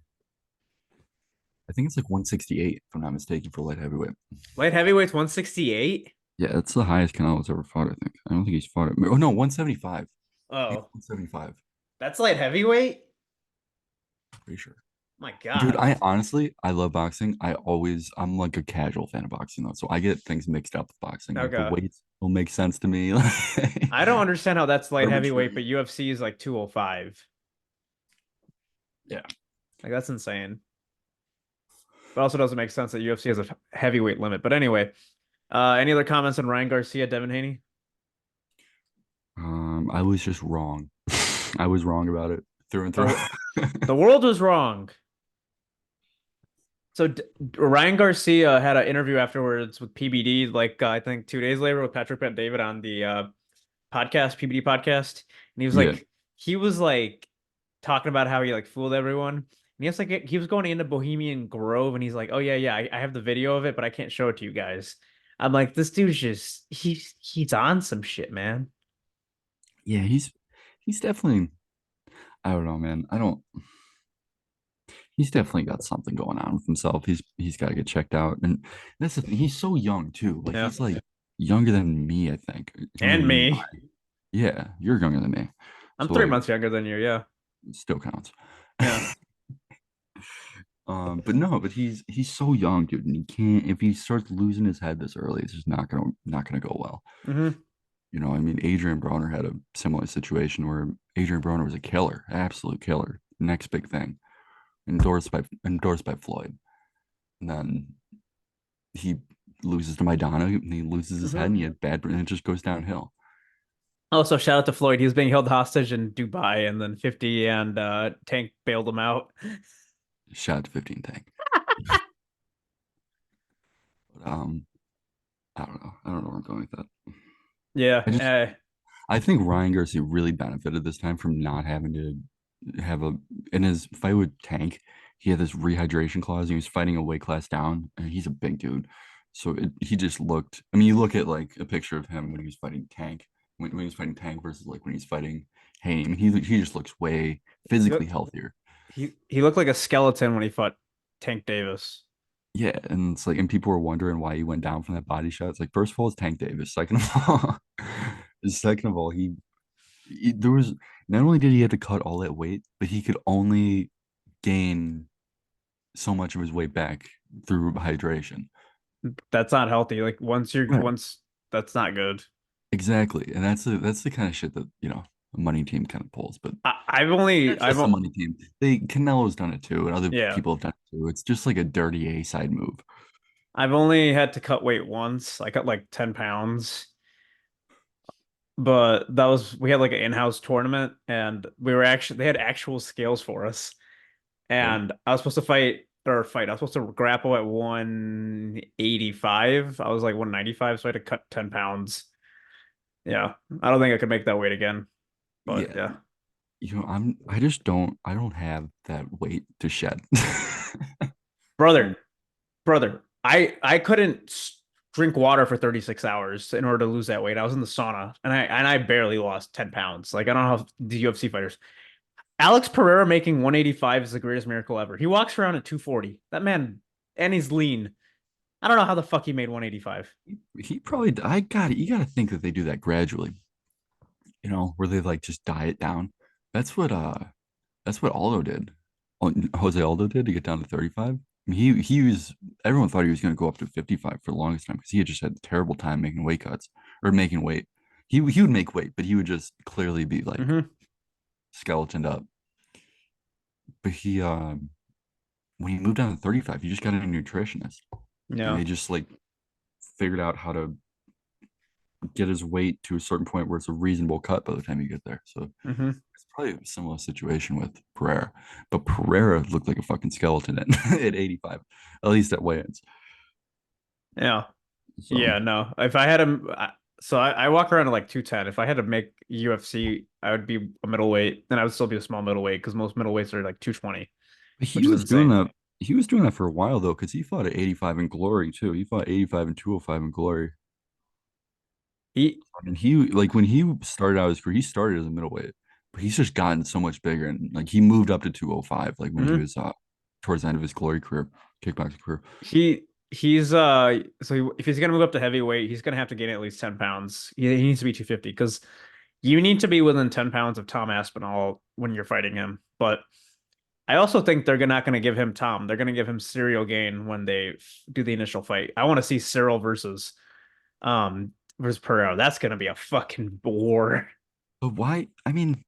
I think it's like 168, if I'm not mistaken, for light heavyweight. Light heavyweight's 168? Yeah, it's the highest Canelo's ever fought, I think. I don't think he's fought it. Oh no, 175. He's Oh, 175. that's light heavyweight? Pretty sure. My Dude, God. I love boxing. I'm like a casual fan of boxing though. So I get things mixed up with boxing. Like the Okay. weights will make sense to me. I don't understand how that's light heavyweight, but Arbitrary. UFC is like 205. Yeah. Like that's insane. But also doesn't make sense that UFC has a heavyweight limit. But anyway, any other comments on Ryan Garcia, Devin Haney? I was just wrong. I was wrong about it through and through. The, the world was wrong. So Ryan Garcia had an interview afterwards with PBD, like I think 2 days later with Patrick Bet David on the podcast, PBD podcast, and Yeah, he was like talking about how he like fooled everyone. And he was going into Bohemian Grove, and he's like, "Oh yeah, I have the video of it, but I can't show it to you guys." I'm like, this dude's just he's on some shit, man. yeah, he's definitely. I don't know, man. I don't. He's definitely got something going on with himself. He's got to get checked out, and that's the thing. He's so young too. Like Yeah, he's like younger than me, I think. Younger and than me. yeah, you're younger than me. I'm So three like, months younger than you. Yeah, it still counts. yeah. But no, but he's so young, dude, and he can't. If he starts losing his head this early, it's just not gonna go well. Hmm. I mean, Adrian Broner had a similar situation where Adrian Broner was a killer, absolute killer. Next big thing, endorsed by Floyd, and then he loses to Maidana, and he loses his head, and Hmm. he had bad, and it just goes downhill. Also, shout out to Floyd. He was being held hostage in Dubai, and then 50 and Tank bailed him out. Shot at 15 tank. But, I don't know. I don't know where I'm going with that. Yeah. I just I think Ryan Garcia really benefited this time from not having to have a in his fight with Tank. He had this rehydration clause. And he was fighting a weight class down, and he's a big dude. So he just looked. I mean, you look at like a picture of him when he was fighting Tank, when he was fighting Tank versus like when he's fighting Haney. I mean, he just looks way he physically looked, healthier. he looked like a skeleton when he fought Tank Davis. Yeah, and it's like, and people were wondering why he went down from that body shot. It's like, first of all, it's Tank Davis. Second of all, second of all, there was not only did he have to cut all that weight, but he could only gain so much of his weight back through hydration. That's not healthy. Right. Once that's not good. Exactly. And that's the kind of shit that, a money team kind of pulls. But I've only not I've just the o- money team. Canelo's done it too, and other yeah, people have done it too. It's just like a dirty A side move. I've only had to cut weight once. I cut like 10 pounds, but that was we had like an in-house tournament, and they had actual scales for us. Okay. And I was supposed to fight. I was supposed to grapple at 185. I was like 195, so I had to cut 10 pounds. Yeah. I don't think I could make that weight again. But Yeah. yeah. I don't have that weight to shed. Brother, brother, I couldn't drink water for 36 hours in order to lose that weight. I was in the sauna and I barely lost 10 pounds. Like I don't know how the UFC fighters. Alex Pereira making 185 is the greatest miracle ever. He walks around at 240. That man, and he's lean. I don't know how the fuck he made 185. He probably I got it. You got to think that they do that gradually, where they like just diet down. That's what Aldo did. Jose Aldo did to get down to 35. I mean, he was everyone thought he was going to go up to 55 for the longest time because he had just had a terrible time making weight cuts or making weight. He would make weight, but he would just clearly be like Hmm. skeletoned up. But when he moved down to 35, he just got a nutritionist, and Yeah. they just like figured out how to get his weight to a certain point where it's a reasonable cut by the time you get there. So Hmm. it's probably a similar situation with Pereira, but Pereira looked like a fucking skeleton at, at 85, at least at weigh-ins. Yeah. So Yeah, no. If I had him, I walk around at like 210. If I had to make UFC, I would be a middleweight, then I would still be a small middleweight because most middleweights are like 220, he which is was doing insane. that. He was doing that for a while though, because he fought at 85 in Glory too. He fought 85 and 205 in Glory. He I mean, he like when he started out his career, he started as a middleweight, but he's just gotten so much bigger, and like he moved up to 205, like when he mhm. was towards the end of his Glory career, kickboxing career. he's if he's gonna move up to heavyweight, he's gonna have to gain at least 10 pounds. He needs to be 250 because you need to be within 10 pounds of Tom Aspinall when you're fighting him. But I also think they're not going to give him Tom. They're going to give him Cyril Gain when they do the initial fight. I want to see Cyril versus Pereira. That's going to be a fucking war. But why? I mean,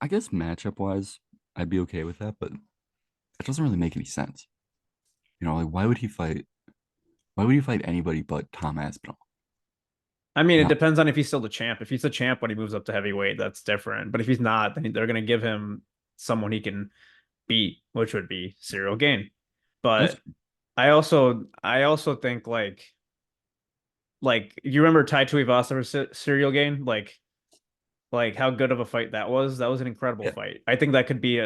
I guess matchup wise, I'd be okay with that, but it doesn't really make any sense. Like why would he fight anybody but Tom Aspinall? I mean, You it know, depends on if he's still the champ. If he's the champ when he moves up to heavyweight, that's different. But if he's not, then they're going to give him someone he can beat, which would be Cyril Gain. that's But I also think like you remember Tai Tuivasa serial game like how good of a fight that was. That was an incredible Yeah. fight. I think that could be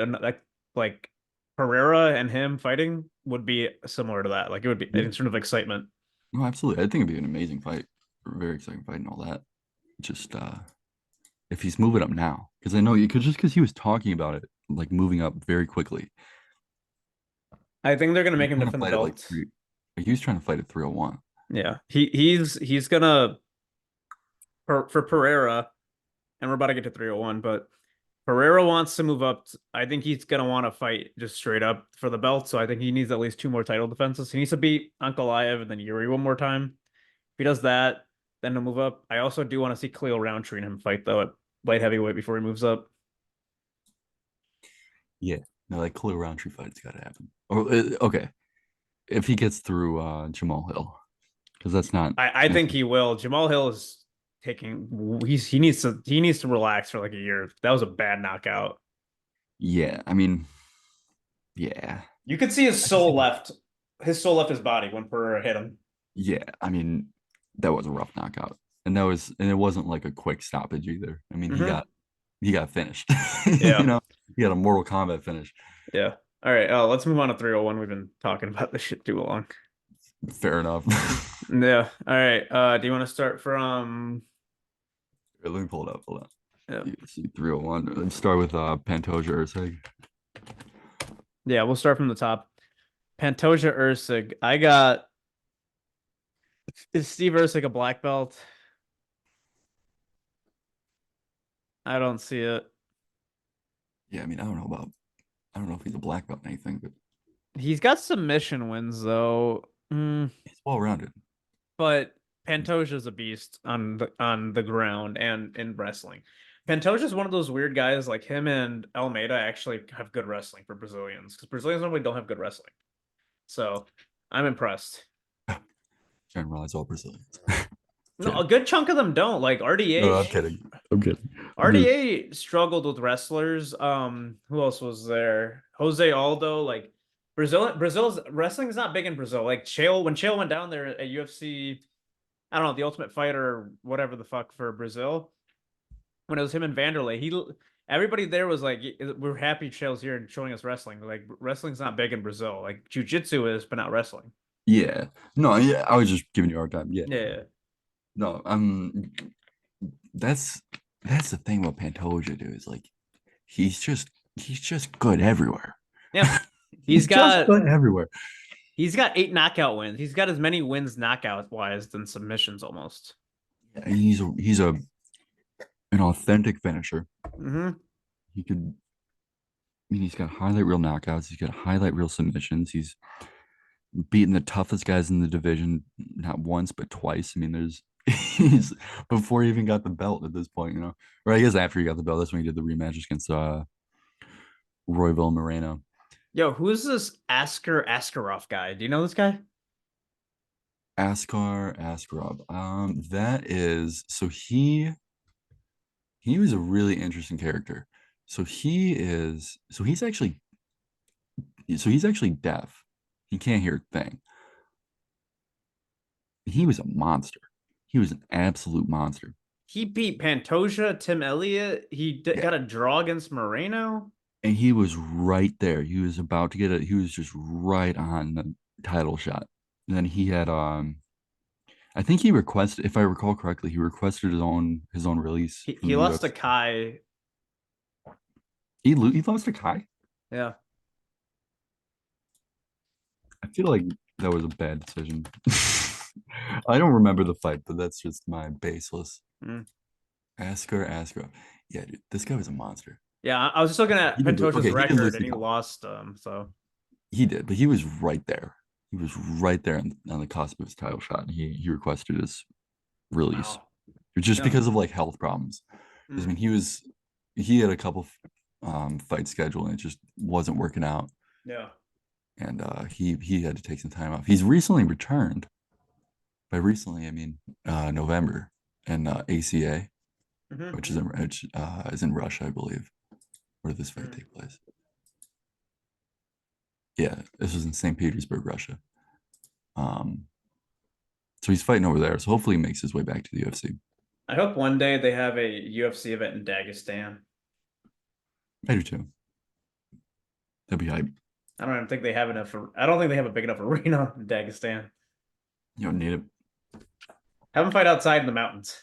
like Pereira and him fighting would be similar to that. Like it would be Yeah. in terms of excitement. No, absolutely. I think it'd be an amazing fight. Very exciting fight and all that. Just if he's moving up now, because I know you could just because he was talking about it, like moving up very quickly. I think they're gonna He was make him trying to defend the fight at like belt. three. He was trying to fight at 301. Yeah, he's gonna for Pereira, and we're about to get to 301, but Pereira wants to move up. I think he's gonna want to fight just straight up for the belt. So I think he needs at least two more title defenses. He needs to beat Ankalaev and then Yuri one more time. If he does that, then he'll move up. I also do want to see Khalil Roundtree and him fight though at light heavyweight before he moves up. Yeah, no, like clear Roundtree fight's got to happen. Or okay, if he gets through Jamal Hill, because I that's think he will. Jamal Hill is he needs to relax for like a year. That was a bad knockout. yeah. I mean, yeah, You could see I just think his soul left his body when Pereira hit him. yeah. I mean, that was a rough knockout, and it wasn't like a quick stoppage either. I mean, Hmm. he got finished. Yeah. He got a Mortal Kombat finish. Yeah. All right. Let's move on to 301. We've been talking about this shit too long. Fair enough. Yeah. All right. Do you want to start from Let me pull it up. Hold on. yeah. UFC 301. Let's start with Pantoja Ursig. Yeah, we'll start from the top. Pantoja Ursig. I got is Steve Ursig a black belt? I don't see it. Yeah, I mean, I don't know if he's a black belt or anything, but He's got submission wins though. he's well rounded. But Pantoja's a beast on the ground and in wrestling. Pantoja's one of those weird guys like him and Almeida actually have good wrestling for Brazilians because Brazilians normally don't have good wrestling. So I'm impressed. Generalize all Brazilians. No, a Kidding. good chunk of them don't. Like No, RDA, I'm kidding. I'm kidding. I'm just RDA struggled with wrestlers. Who else was there? Jose Aldo. Like Brazil's wrestling is not big in Brazil. Like Chael, when Chael went down there at UFC, I don't know, the Ultimate Fighter or whatever the fuck for Brazil. When it was him and Vanderlei, everybody there was like, "We're happy Chael's here and showing us wrestling." Like wrestling's not big in Brazil. Like jujitsu is, but not wrestling. yeah. No, yeah, I was just giving you a hard time. Yeah. Yeah, No, that's that's the thing about Pantoja, dude, is like he's just good everywhere. yeah. He's He's just got good everywhere. he's got 8 knockout wins. He's got as many wins knockout wise than submissions almost. Yeah, he's a an authentic finisher. Hmm. He could I mean he's got highlight reel knockouts, he's got highlight reel submissions, he's beaten the toughest guys in the division not once but twice. I mean, there's he's before he even got the belt at this point, or I guess after he got the belt, that's when he did the rematch against Royville Moreno. Yo, who's this Asker Askarov guy? Do you know this guy? Askar Askarov. That is so he was a really interesting character. So he's actually deaf. He can't hear a thing. He was a monster. He was an absolute monster. He beat Pantoja, Tim Elliott. Yeah. Got a draw against Moreno. And he was right there. He was about to get it. He was just right on the title shot. And then he had I think he requested, if I recall correctly, he requested his own release He, from he the lost to UFC. Kai. He lost to Kai. Yeah. I feel like that was a bad decision. I don't remember the fight, but that's just my baseless. Mm. Asker. Yeah, dude, this guy was a monster. Yeah, I was just looking at He did lo- Pantoja's okay, he did record lose and to he Kai. lost so He did, but he was right there. He was right there on the cusp of his title shot. And he requested his release wow. just Yeah. because of like health problems. Because I Mm. mean, he had a couple fights scheduled and it just wasn't working out, Yeah. and he had to take some time off. He's recently returned. By recently, I mean November, and ACA, Hmm. which is in Russia, I believe. Where did this fight Mm. take place? Yeah, this was in St. Petersburg, Russia. So he's fighting over there. So hopefully he makes his way back to the UFC. I hope one day they have a UFC event in Dagestan. I do too. That'd be hype. I don't even think they have enough. I don't think they have a big enough arena in Dagestan. You don't need it. Have them fight outside in the mountains.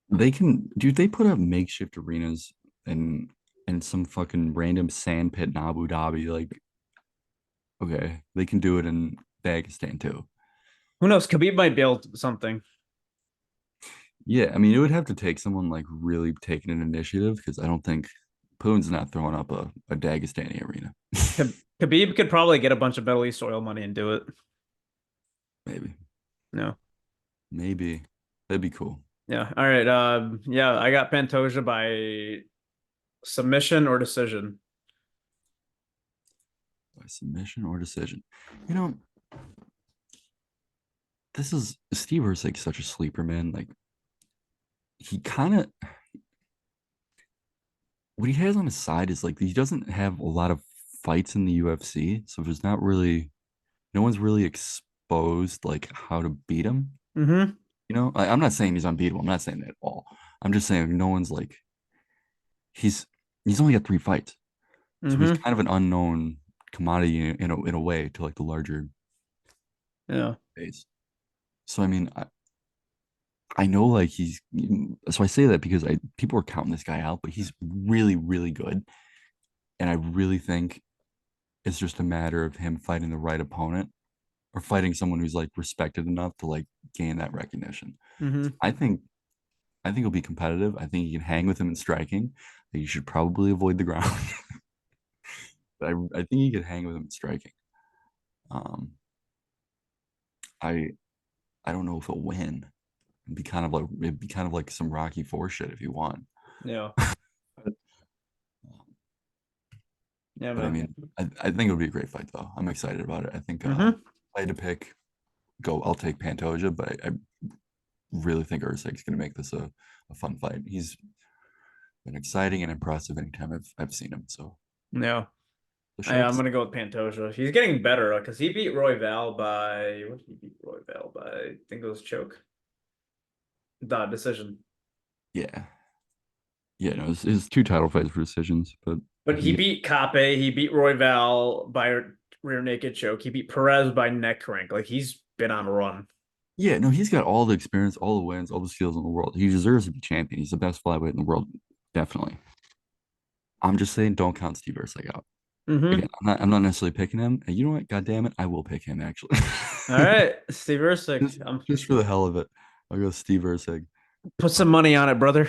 They can, dude. They put up makeshift arenas and some fucking random sand pit in Abu Dhabi. Like, okay, they can do it in Dagestan too. Who knows? Khabib might build something. Yeah, I mean, it would have to take someone like really taking an initiative because I don't think Poon's not throwing up a Dagestani arena. Khabib could probably get a bunch of Middle East oil money and do it. Maybe, No. maybe that'd be cool. Yeah. All right. Yeah, I got Pantoja by submission or decision. By submission or decision. You know, this is Steve Erceg such a sleeper, man. Like he kind of what he has on his side is like he doesn't have a lot of fights in the UFC, so there's not really no one's really exposed like how to beat him. Mm-hmm. You know, I'm not saying he's unbeatable. I'm not saying that at all. I'm just saying no one's like he's he's only got 3 fights, so he's Mm-hmm. kind of an unknown commodity in a way to like the larger Yeah. base. So I mean, I know like so I say that because I people are counting this guy out, but he's really really good, and I really think it's just a matter of him fighting the right opponent or fighting someone who's like respected enough to like gain that recognition. Mm-hmm. I think he'll be competitive. I think you can hang with him in striking. You should probably avoid the ground. But I think you could hang with him in striking. Um, I I don't know if he'll win. It'd be kind of like some Rocky Four shit if you won. Yeah. Yeah, But I man. mean, I think it'll be a great fight though. I'm excited about it. I think if Mm-hmm. I had to pick, I'll take Pantoja, but I really think Ursak's gonna make this a fun fight. He's been exciting and impressive anytime I've seen him. So Yeah. the Yeah, I'm Sharks, gonna go with Pantoja. He's getting better because he beat Roy Val by what did he beat Roy Val by? I think it was choke. The decision. yeah, yeah. No, his 2 title fights for decisions, but But he he, beat Cape, he beat Roy Val by rear naked choke. He beat Perez by neck crank. Like he's been on a run. yeah, no, he's got all the experience, all the wins, all the skills in the world. He deserves to be champion. He's the best flyweight in the world, definitely. I'm just saying, don't count Steve Erceg out. Again, Mm-hmm. I'm not necessarily picking him. And you know what? God damn it, I will pick him actually. All right, Steve just, Erceg. just for the hell of it, I'll go Steve Erceg. Put Uh, some money on it, brother.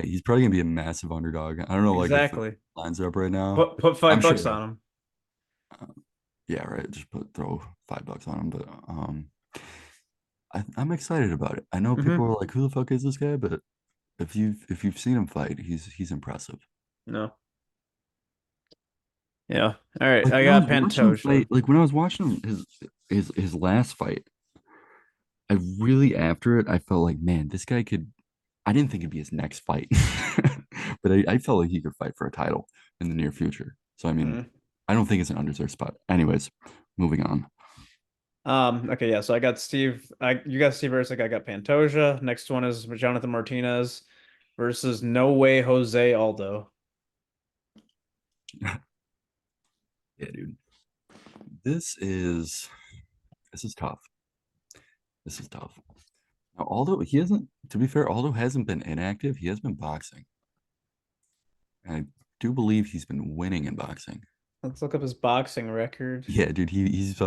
he's probably gonna be a massive underdog. I don't know, like if the Exactly. lines are up right now. Put I'm five sure bucks though. on him. Yeah, right. Just throw $5 on him. But I'm excited about it. I know people Mm-hmm. are like, "Who the fuck is this guy?" But if you've seen him fight, he's impressive. No. Yeah. All right. Like I when I got was watching him Pantoja. fight, like when I was watching him his last fight, I really after it, I felt like, man, this guy could. I didn't think it'd be his next fight, but I felt like he could fight for a title in the near future. So I mean, Mm. I don't think it's an undeserved spot. Anyways, moving on. Okay, yeah. So I got Steve. You got Steve Erceg. I got Pantoja. Next one is Jonathan Martinez versus No Way Jose Aldo. Yeah, dude. This is this is tough. This is tough. Now, although he hasn't, to be fair, although hasn't been inactive, he has been boxing. And I do believe he's been winning in boxing. Let's look up his boxing record. Yeah, dude, he's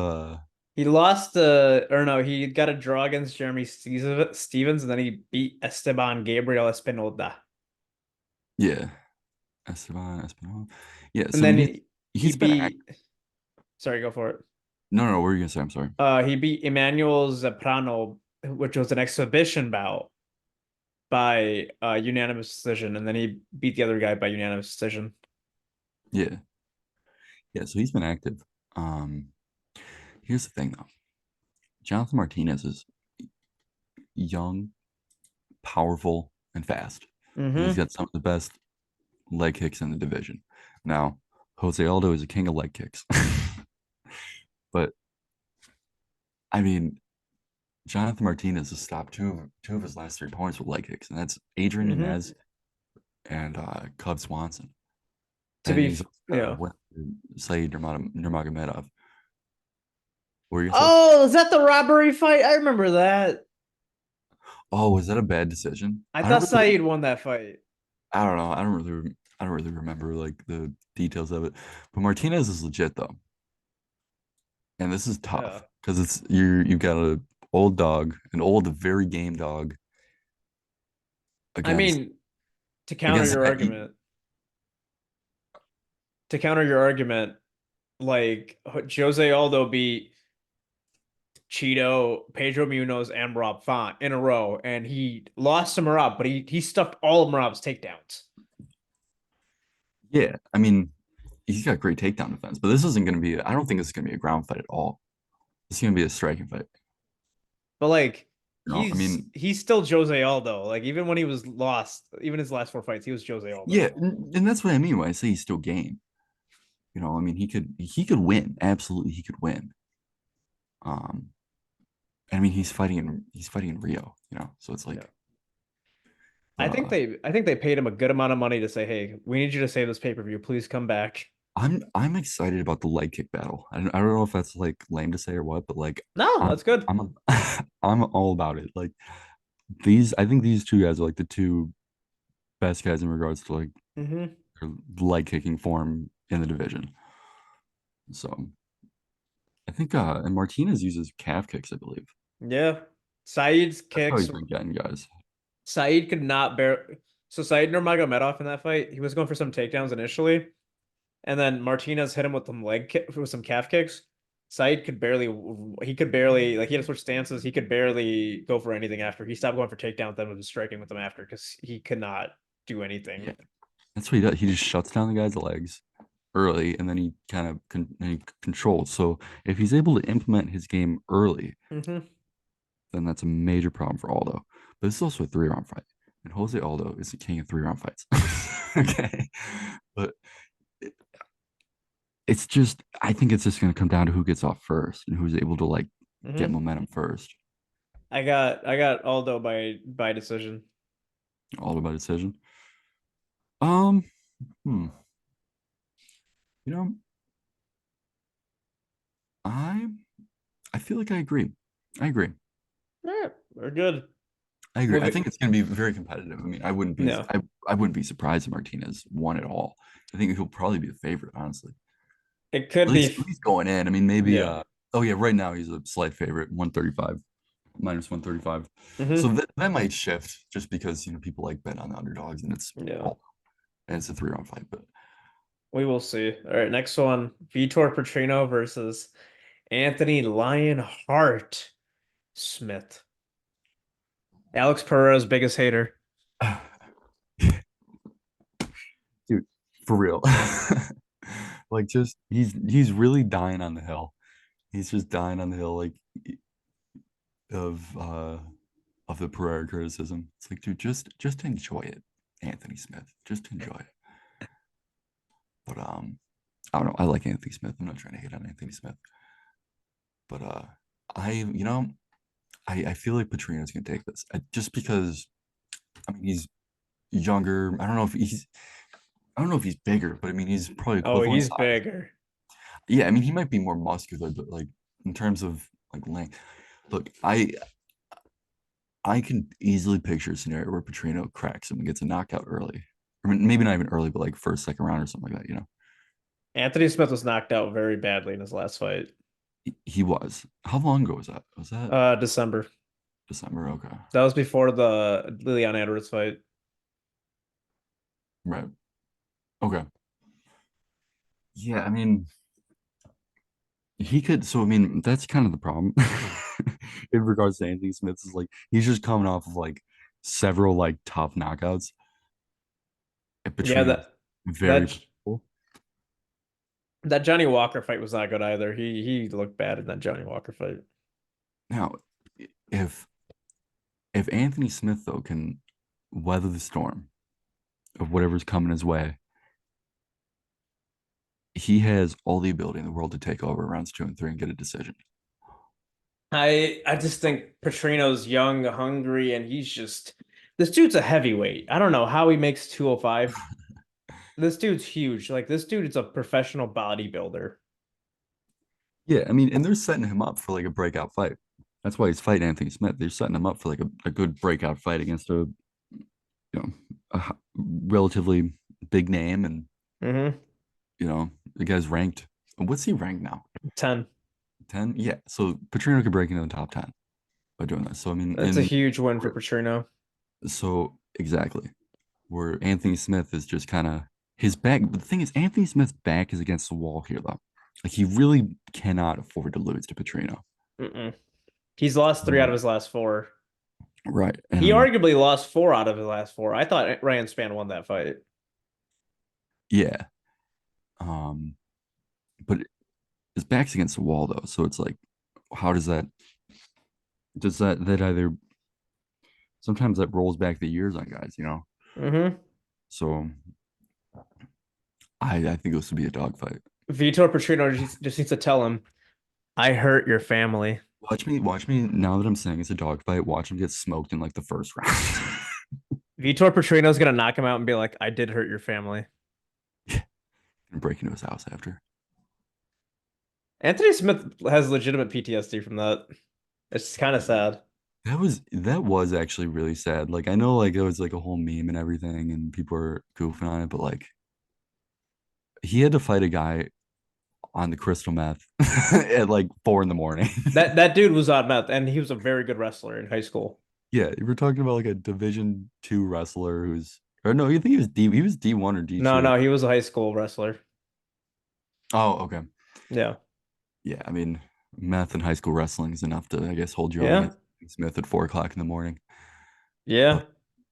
He lost or no, he got a draw against Jeremy Stevens, and then he beat Esteban Gabriel Espinoda. yeah, Esteban Espinal. Yeah, And so I then mean he he's been act beat sorry, go for it. no, what were you gonna say? I'm sorry. He beat Emmanuel Zaprano, which was an exhibition bout by unanimous decision, and then he beat the other guy by unanimous decision. Yeah. Yeah, so he's been active. Um, here's the thing though. Jonathan Martinez is young, powerful, and fast. And he's Mm-hmm. got some of the best leg kicks in the division. Now, Jose Aldo is a king of leg kicks. But I mean, Jonathan Martinez has stopped two of his last 3 points with leg kicks, and that's Adrian Hmm. Yanez and Cub Swanson. To And be, he's got a yeah. win Saeed Nurmagomedov. What were you gonna say? Oh, is that the robbery fight? I remember that. Oh, was that a bad decision? I thought Saeed won that fight. I don't know. I don't really remember like the details of it. But Martinez is legit though. And this is Yeah. tough because you've got a old dog, an old, very game dog I against mean, to counter against your argument, to counter your argument, like Jose Aldo beat Cheeto, Pedro Munoz, and Rob Font in a row, and he lost to Marab, but he stuffed all of Marab's takedowns. yeah. I mean, he's got great takedown defense, but this isn't going to be. I don't think this is going to be a ground fight at all. It's going to be a striking fight. But like I mean, he's still Jose Aldo. Like even when he was lost, even his last 4 fights, he was Jose Aldo. yeah, and that's what I mean when I say he's still game. I mean, he could win. Absolutely, he could win. Um, I mean, he's fighting in Rio. So it's Yeah. like, but I think they paid him a good amount of money to say, "Hey, we need you to save this pay-per-view. Please come back." I'm excited about the leg kick battle. I don't know if that's like lame to say or what, but like No, I'm that's good. I'm I'm all about it. Like I think these two guys are like the two best guys in regards to like Hmm. their leg kicking form in the division. So I think and Martinez uses calf kicks, I believe. Yeah. Saeed's That's how kicks. he's been getting guys. Saeed could not bear. So Saeed Nurmagomedov in that fight, he was going for some takedowns initially, and then Martinez hit him with some with some calf kicks. Saeed could barely, he could barely, like he had to switch stances. He could barely go for anything after. He stopped going for takedowns, then was striking with them after because he could not do anything. Yeah, that's what he does. He just shuts down the guy's legs early, and then he kind of controls. So if he's able to implement his game early, Hmm. then that's a major problem for Aldo. But this is also a 3 round fight. And Jose Aldo is the king of 3 round fights. Okay. But it, it's just, I think it's just going to come down to who gets off first and who's able to like get Hmm. momentum first. I got Aldo by decision. Aldo by decision. Um, hmm. You know, I I feel like I agree. I agree. Yeah, we're good. I agree. I Moving. think it's going to be very competitive. I mean, Yeah, I wouldn't be surprised if Martinez won it all. I think he'll probably be the favorite, honestly. it could At be. least going in. I mean, maybe Yeah. oh yeah, right now he's a slight favorite, 135, minus 135. So Hmm. that might shift just because people like bet on the underdogs and it's Yeah. all and it's a 3 round fight. But We will see. All right, next one. Vitor Petrino versus Anthony Lionheart Smith. Alex Perez, biggest hater. dude, for real. Like just he's really dying on the hill. He's just dying on the hill like of uh of the Pereira criticism. It's like, dude, just enjoy it, Anthony Smith. Just enjoy it. But I don't know. I like Anthony Smith. I'm not trying to hate on Anthony Smith. But I you know, I feel like Petrino's gonna take this. Just because I mean he's younger. I don't know if he's bigger, but I mean he's probably Oh, equivalent he's size. bigger. Yeah, I mean he might be more muscular, but like in terms of like length. Look, I can easily picture a scenario where Petrino cracks him and gets a knockout early. I mean, maybe not even early, but like first, second round or something like that. Anthony Smith was knocked out very badly in his last fight. He was. How long ago was that? Was that December. December? Okay. That was before the Leon Edwards fight. Right. Okay. Yeah, I mean, he could. So, I mean, that's kind of the problem in regards to Anthony Smith is like he's just coming off of like several like tough knockouts. And Yeah, Petrino's very that predictable. that Johnny Walker fight was not good either. He looked bad in that Johnny Walker fight. Now, if if Anthony Smith though can weather the storm of whatever's coming his way, he has all the ability in the world to take over rounds 2 and 3 and get a decision. I just think Petrino's young, hungry, and he's just this dude's a heavyweight. I don't know how he makes 205. This dude's huge. Like this dude is a professional bodybuilder. Yeah, I mean, and they're setting him up for like a breakout fight. That's why he's fighting Anthony Smith. They're setting him up for like a good breakout fight against you know, relatively big name, and Mm-hmm. the guy's ranked. What's he ranked now? 10. 10? Yeah. So Petrino could break into the top 10 by doing this. So I mean, That's a huge win for Petrino. so exactly where Anthony Smith is just kind of his back. But the thing is, Anthony Smith's back is against the wall here, though. Like he really cannot afford to lose to Petrino. Mm-mm. He's lost three out of his last four. Right. He And arguably lost four out of his last four. I thought Ryan Spann won that fight. yeah. Um, but his back's against the wall though. So it's like, how does that either sometimes that rolls back the years on guys. Mm-hmm. So I think this would be a dogfight. Vitor Petrino just needs to tell him, I hurt your family. Watch me now that I'm saying it's a dogfight, watch him get smoked in like the first round. Vitor Petrino's gonna knock him out and be like, I did hurt your family. And break into his house after. Anthony Smith has legitimate PTSD from that. It's kind of sad. That was actually really sad. Like I know like it was like a whole meme and everything and people were goofing on it, but like he had to fight a guy on the crystal meth at like 4 in the morning. That dude was on meth, and he was a very good wrestler in high school. Yeah, we're talking about like a Division 2 wrestler who's or no, you think he was D1 or No, D2. no, he was a high school wrestler. Oh, okay. Yeah. Yeah, I mean meth in high school wrestling is enough to I guess hold your own Yeah. against Smith at 4 o'clock in the morning. Yeah.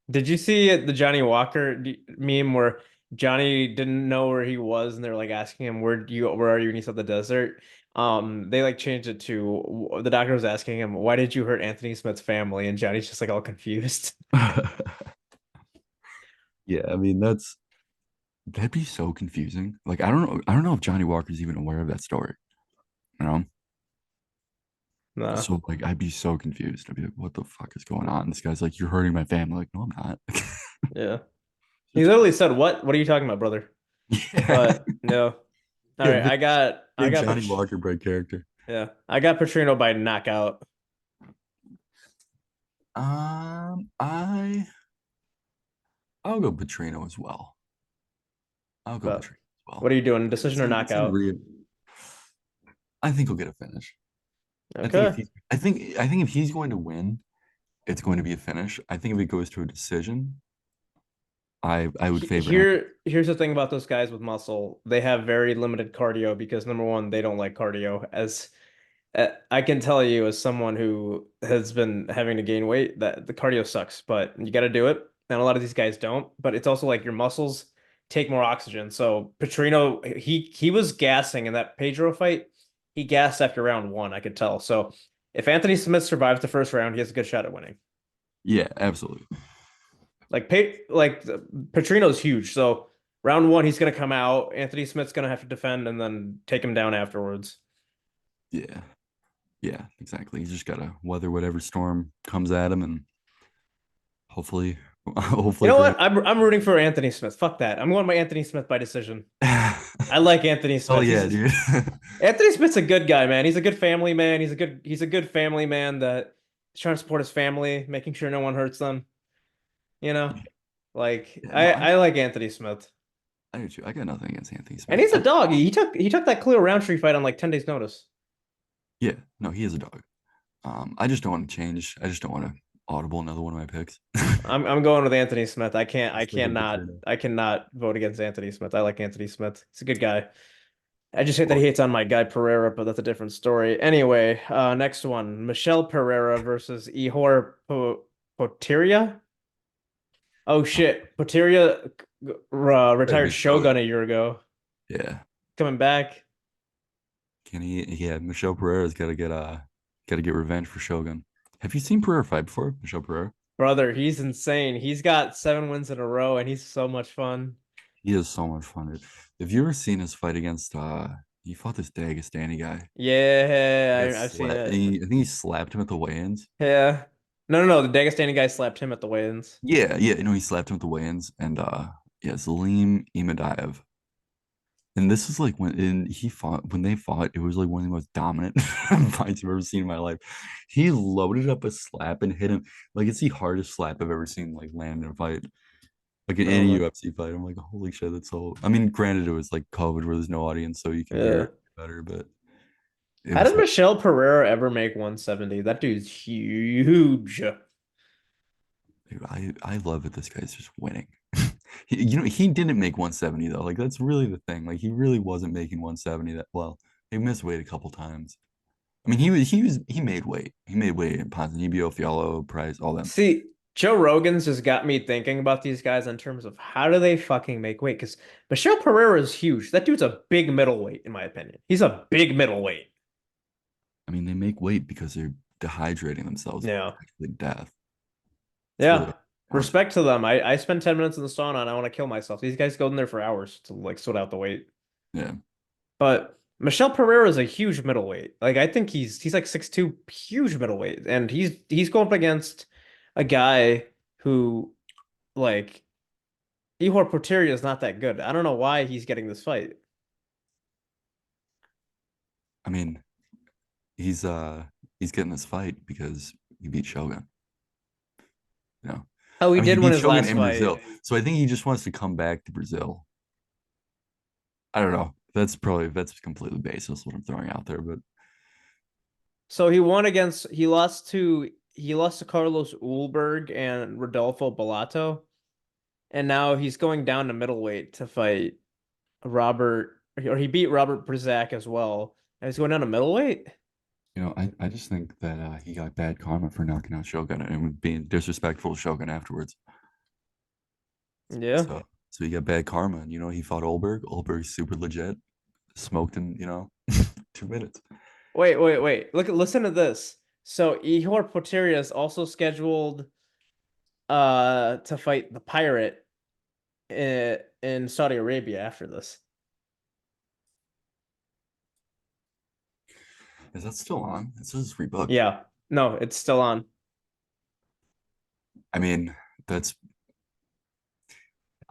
But Did you see the Johnny Walker meme where Johnny didn't know where he was and they're like asking him where are you and he said the desert? They like changed it to the doctor was asking him why did you hurt Anthony Smith's family and Johnny's just like all confused. yeah, I mean that'd be so confusing. Like I don't know if Johnny Walker's even aware of that story. You know? Nah. So like I'd be so confused. I'd be like, what the fuck is going on? This guy's like, you're hurting my family. Like, no, I'm not. Yeah. He Just literally said, What are you talking about, brother? yeah. But no. All Yeah, right, big, I big got Johnny Walker break character. yeah. I got Petrino by knockout. I'll go Petrino as well. I'll go But Petrino as well. what are you doing? It's Decision or in it's in knockout? real. I think he'll get a finish. I think if Okay. he I think if he's going to win, it's going to be a finish. I think if it goes to a decision, I would favor Anthony. Here's the thing about those guys with muscle. They have very limited cardio because number one, they don't like cardio. As I can tell you, as someone who has been having to gain weight, that the cardio sucks, but you got to do it. And a lot of these guys don't. But it's also like your muscles take more oxygen. So Petrino, he was gassing in that Pedro fight. He gassed after round one, I could tell. So if Anthony Smith survives the first round, he has a good shot at winning. Yeah, absolutely. Petrino's huge. So round one, he's gonna come out. Anthony Smith's gonna have to defend and then take him down afterwards. Yeah. Yeah, exactly. He's just gotta weather whatever storm comes at him and hopefully You hopefully know for what? I'm rooting for Anthony Smith. Fuck that. I'm going by Anthony Smith by decision. I like Anthony Oh Smith. yeah, dude. Anthony Smith's a good guy, man. He's a good family man. He's a good family man that is trying to support his family, making sure no one hurts them. You know, like Yeah, no, I like Anthony Smith, I do too. I got nothing against Anthony and Smith. he's a dog. He took that Khalil Roundtree fight on like 10 days notice. Yeah, no, he is a dog. I just don't want to change. I just don't want to audible another one of my picks. I'm going with Anthony Smith. Stick with Petrino. I cannot vote against Anthony Smith. I like Anthony Smith. He's a good guy. I just hate that Well, he hates on my guy Pereira, but that's a different story. Anyway, next one, Michelle Pereira versus Poteria. Oh shit, Poteria retired every show. Shogun a year ago. Yeah. Coming back, Can he? Yeah, Michelle Pereira's got to get revenge for Shogun. Have you seen Pereira fight before? Michelle Pereira. brother. He's insane. He's got 7 wins in a row, and he's so much fun. He is so much fun. Have you ever seen his fight against He fought this Dagestani guy. He Yeah, got I've seen slapped. it. I think he slapped him at the weigh-ins. Yeah. No, no, no. The Dagestani guy slapped him at the weigh-ins. Yeah, yeah. He slapped him at the weigh-ins, and yeah, Salim Imadaev. And this is like when they fought, it was like one of the most dominant fights I've ever seen in my life. He loaded up a slap and hit him like it's the hardest slap I've ever seen like land in a fight. Like in Oh any my. UFC fight. I'm like, holy shit, that's so I mean, granted it was like COVID where there's no audience, so you can hear Yeah. it better, but it How was did Michelle Pereira ever make 170? That dude's huge. dude, I love that this guy's just winning. He didn't make 170 though. Like that's really the thing. Like he really wasn't making 170 that well. He missed weight a couple times. I mean, he made weight. He made weight in Ponzinibbio, Fiallo, Price, all them. See, Joe Rogan's just got me thinking about these guys in terms of how do they fucking make weight? Because Michelle Pereira is huge. That dude's a big middleweight, in my opinion. He's a big middleweight. I mean, they make weight because they're dehydrating themselves Yeah. to death. It's really Yeah. hard. Respect to them. I spend 10 minutes in the sauna and I want to kill myself. These guys go in there for hours to like sort out the weight. Yeah. But Michelle Pereira is a huge middleweight. Like I think he's like 6'2", huge middleweight. And he's going up against a guy who like Ihor Potieria is not that good. I don't know why he's getting this fight. I mean, he's uh he's getting this fight because he beat Shogun. You know, Oh, he I mean, he did win beat his Shogun last in fight. Brazil, so I think he just wants to come back to Brazil. I don't know. That's completely baseless what I'm throwing out there, but So he lost to Carlos Ulberg and Rodolfo Bellato, and now he's going down to middleweight to fight Robert, or he beat Robert Brzak as well. And he's going down to middleweight? I just think that he got bad karma for knocking out Shogun and being disrespectful to Shogun afterwards. Yeah. So he got bad karma, and he fought Olberg. Olberg's super legit, smoked him, 2 minutes. Wait. Listen to this. So Ihor Potieria is also scheduled to fight the Pirate in Saudi Arabia after this. Is that still on? It says it's rebooked. Yeah. No, it's still on. I mean, that's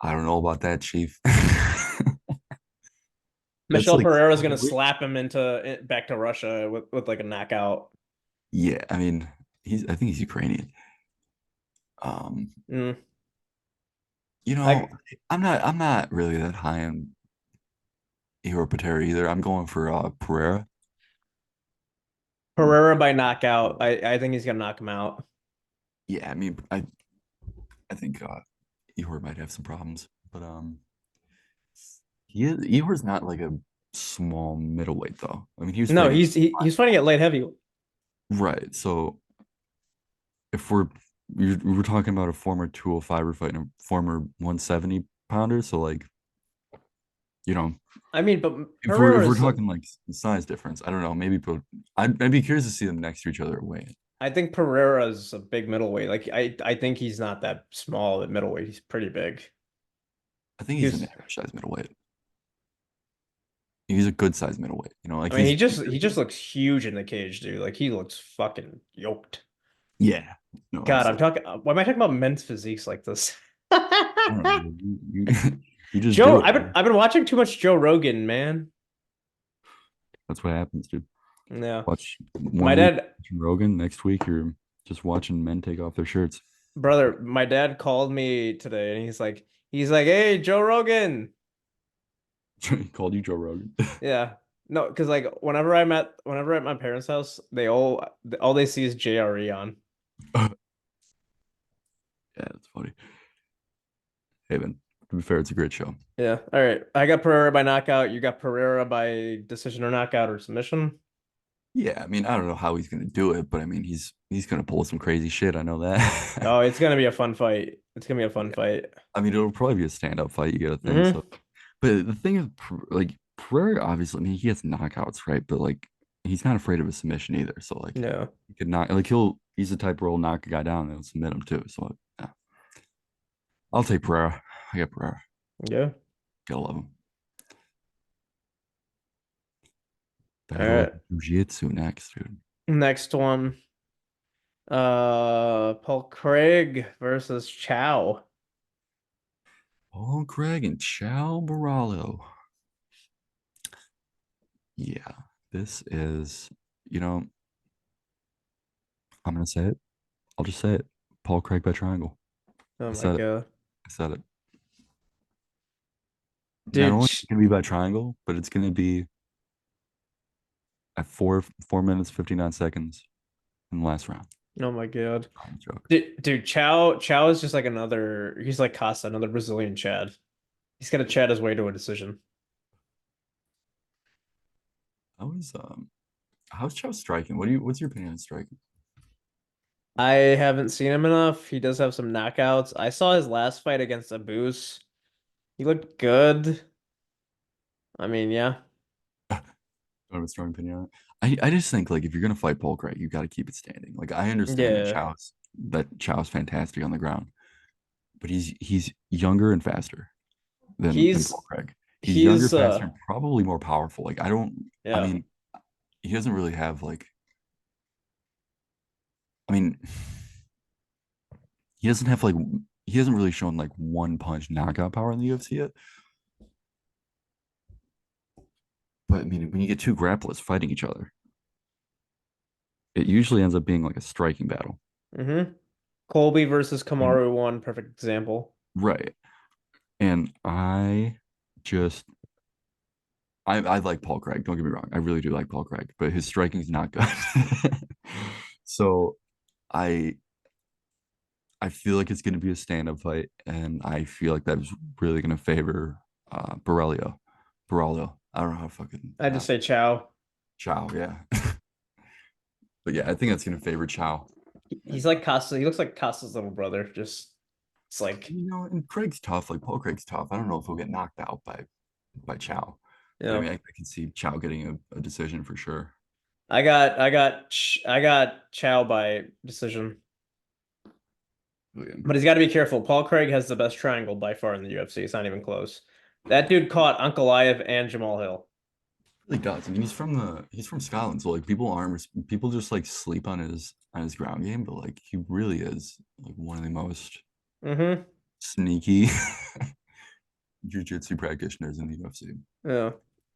I don't know about that, Chief. That's Michelle like Pereira is gonna slap him into back to Russia with like a knockout. yeah. I mean, I think he's Ukrainian. Um, Mm. you know, I I'm not really that high on Ihor Patera either. I'm going for Pereira. Pereira by knockout. I think he's gonna knock him out. Yeah, I mean, I think Ihor might have some problems, but Ihor's not like a small middleweight though. I mean, he was No, fighting he's fighting at light heavy. right. So if we're talking about a former 205er fighting a former 170 pounder, so like you know I mean, but if we're Pereira's talking like size difference, I don't know. Maybe I'd be curious to see them next to each other at weigh. I think Pereira's a big middleweight. Like I think he's not that small at middleweight. He's pretty big. I think he's an He's average size middleweight. He's a good size middleweight. Like I mean, he's he just looks huge in the cage, dude. Like he looks fucking yoked. yeah. No, God, I'm absolutely. talking. Why am I talking about men's physiques like this? I don't know. You just Joe, do it, I've been man. I've been watching too much Joe Rogan, man. That's what happens, dude. Yeah, Watch my one week dad, watching Rogan, next week you're just watching men take off their shirts. brother, my dad called me today, and he's like, "Hey, Joe Rogan." He called you Joe Rogan. Yeah, no, because like whenever at my parents' house, all they see is JRE on. Yeah, that's funny. Hey, man, to be fair, it's a great show. Yeah, all right. I got Pereira by knockout. You got Pereira by decision or knockout or submission. Yeah, I mean, I don't know how he's gonna do it, but I mean, he's gonna pull some crazy shit. I know that. Oh, it's gonna be a fun fight. It's gonna be a fun fight. I mean, it'll probably be a stand-up fight. You gotta think so. Hmm. But the thing is, like Pereira, obviously, I mean, he gets knockouts, right? But like, he's not afraid of a submission either. So like, Yeah, he could knock, he's the type where he'll knock a guy down and he'll submit him too. So yeah, I'll take Pereira. I got Pereira. yeah. Gotta love him. All Battle of right. Jiu-Jitsu next, dude. Next one. Paul Craig versus Chow. Paul Craig and Chow Baralo. Yeah, this is, you know, I'm gonna say it. I'll just say it. Paul Craig by triangle. Oh I my said it. God. I said it. Not Dude, only is it gonna be by triangle, but it's gonna be at 4 minutes 59 seconds in the last round. oh my God. Joke. Dude, Chow is just like another, he's like Costa, another Brazilian Chad. He's gonna Chad his way to a decision. How is how's Chow striking? What's your opinion on striking? I haven't seen him enough. He does have some knockouts. I saw his last fight against Abus. He looked good. I mean, yeah. I don't have a strong opinion on it. I just think like if you're gonna fight Paul Craig, you got to keep it standing. Like I understand that Yeah. Chow's fantastic on the ground, but he's younger and faster than He's Paul Craig. He's younger, he's faster, and probably more powerful. Like I don't. I yeah. mean, he doesn't really have like. I mean, he doesn't have like he hasn't really shown like one punch knockout power in the UFC yet. But I mean, when you get two grapplers fighting each other, it usually ends up being like a striking battle. Mm-hmm. Colby versus And Kamaru one, perfect example. right. And just I like Paul Craig. Don't get me wrong. I really do like Paul Craig, but his striking's not good. So I I feel like it's going to be a stand-up fight, and I feel like that's really going to favor Borrelio. Borrelio. I don't know how to fucking I just pronounce say it. Chow. Chow, yeah. But yeah, I think that's going to favor Chow. He's like Costa. He looks like Costa's little brother. Just it's like, And Craig's tough. Like Paul Craig's tough. I don't know if he'll get knocked out by Chow, you but I know. mean, I can see Chow getting a decision for sure. I got Chow by decision. Oh, yeah. But he's got to be careful. Paul Craig has the best triangle by far in the UFC. It's not even close. That dude caught Ankalaev and Jamal Hill. Really does. I mean, he's from Scotland, so like people just like sleep on his ground game, but like he really is like one of the most Mm-hmm. sneaky jiu-jitsu practitioners in the UFC. Yeah.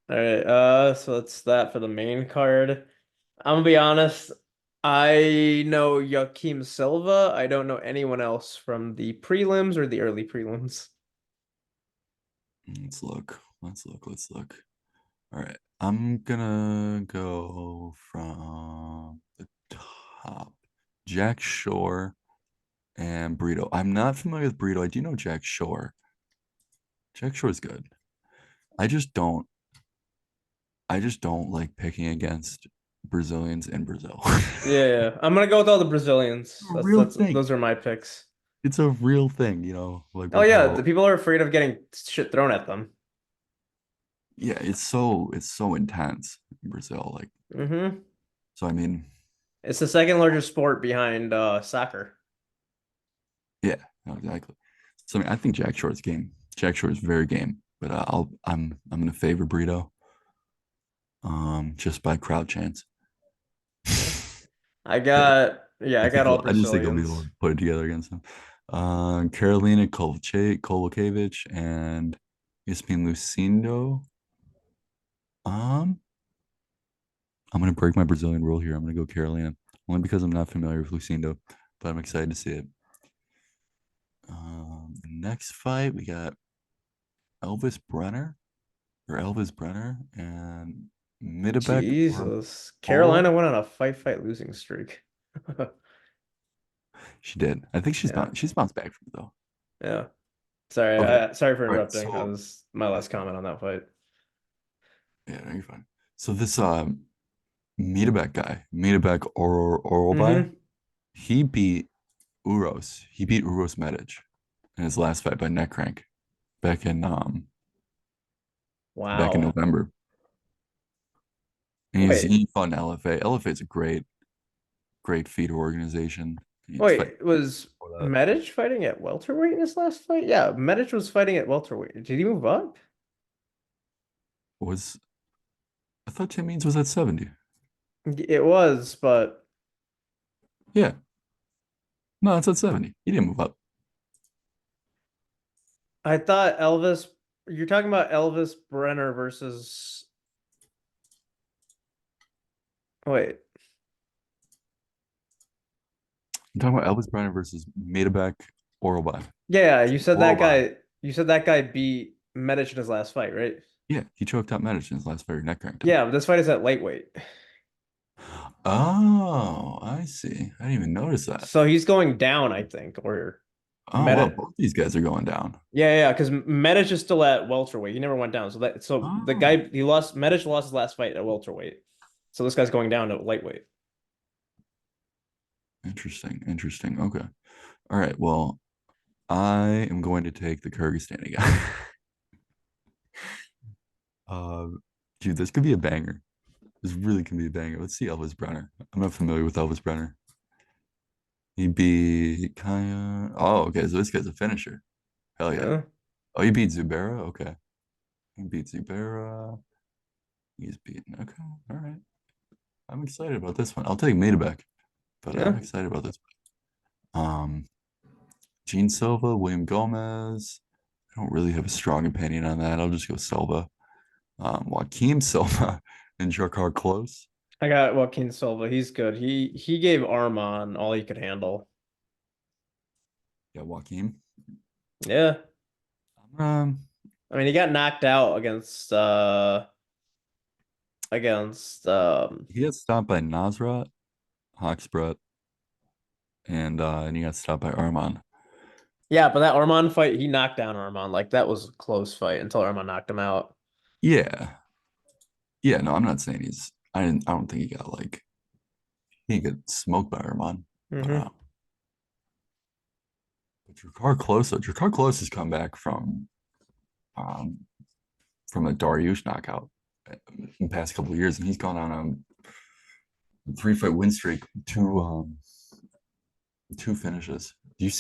All right. So that's that for the main card. I'm gonna be honest. I know Joaquim Silva. I don't know anyone else from the prelims or the early prelims. Let's look. Let's look. Let's look. All right. I'm gonna go from the top. Jack Shore and Brito. I'm not familiar with Brito. I do know Jack Shore. Jack Shore's good. I just don't I just don't like picking against Brazilians in Brazil. Yeah, yeah. I'm gonna go with all the Brazilians. A That's real that's thing. those are my picks. It's a real thing, like Oh with yeah, how the people are afraid of getting shit thrown at them. yeah, it's so intense in Brazil. Like Mm-hmm. so I mean, It's the second largest sport behind soccer. yeah, no, exactly. So I mean, I think Jack Shore's game. Jack Shore is very game, but I'm gonna favor Brito just by crowd chance. Yeah. Yeah, I got all I just think he'll be able Brazilians. to put it together against him. Carolina Kovacevic and Yasmin Lucindo. Um, I'm gonna break my Brazilian rule here. I'm gonna go Carolina only because I'm not familiar with Lucindo, but I'm excited to see it. Next fight we got Elvis Brenner and Midabek Jesus. Oro. Carolina went on a fight losing streak. She did. I think Yeah. she's bounced back from it though. Yeah. Sorry. Okay. Sorry for All right. interrupting. That So was my yeah, last comment on that fight. yeah, no, you're fine. So this Midabek Orobai, Mm-hmm. he beat Uros. He beat Uros Medic in his last fight by neck crank back in Wow. November. And Wait, he fought in LFA. LFA is a great feeder organization. He's fighting was for that. Medic fighting at welterweight in his last fight? Yeah, Medic was fighting at welterweight. Did he move up? Was I thought Tim Means was at 70. It was, but Yeah. No, it's at 70. He didn't move up. I thought Elvis. You're talking about Elvis Brenner versus. Wait. I'm talking about Elvis Brenner versus Matabak Oralby. Yeah, you said that Oralby. guy. You said that guy beat Medic in his last fight, right? Yeah, he choked out Medic in his last fight, neck cranked him. Yeah, but this fight is at lightweight, Oh, I see. I didn't even notice that. so he's going down, I think, or Oh, well, Medic. both these guys are going down. Yeah, because Medic is still at welterweight. He never went down, so the Oh, guy he lost. Medic lost his last fight at welterweight, so this guy's going down to lightweight. interesting. Interesting. Okay. All right. Well, I am going to take the Kyrgyzstan guy. uh, dude, this could be a banger. This really can be a banger. Let's see Elvis Brenner. I'm not familiar with Elvis Brenner. He'd be Kaya. Oh, okay. So this guy's a finisher. Hell yeah. Yeah, Oh, he beat Zubera. Okay. He beat Zubera. He's beaten. Okay. All right. I'm excited about this one. I'll take Matabek, but I'm yeah. excited about this one. Gene Silva, William Gomez. I don't really have a strong opinion on that. I'll just go Silva. Joaquim Silva and Drakkar Close. I got Joaquin Silva. He's good. He gave Arman all he could handle. Yeah, Joaquim. Yeah. Um, I mean, he got knocked out against he got stopped by Nasrat, Hawksbrett, and he got stopped by Arman. yeah, but that Arman fight, he knocked down Arman. Like that was a close fight until Arman knocked him out. Yeah. Yeah, no, I'm not saying I don't think he got smoked by Arman. But Hmm. Drakkar Close has come back um from a Dariush knockout in the past couple of years, and he's gone on a 3 fight win streak, two finishes. Did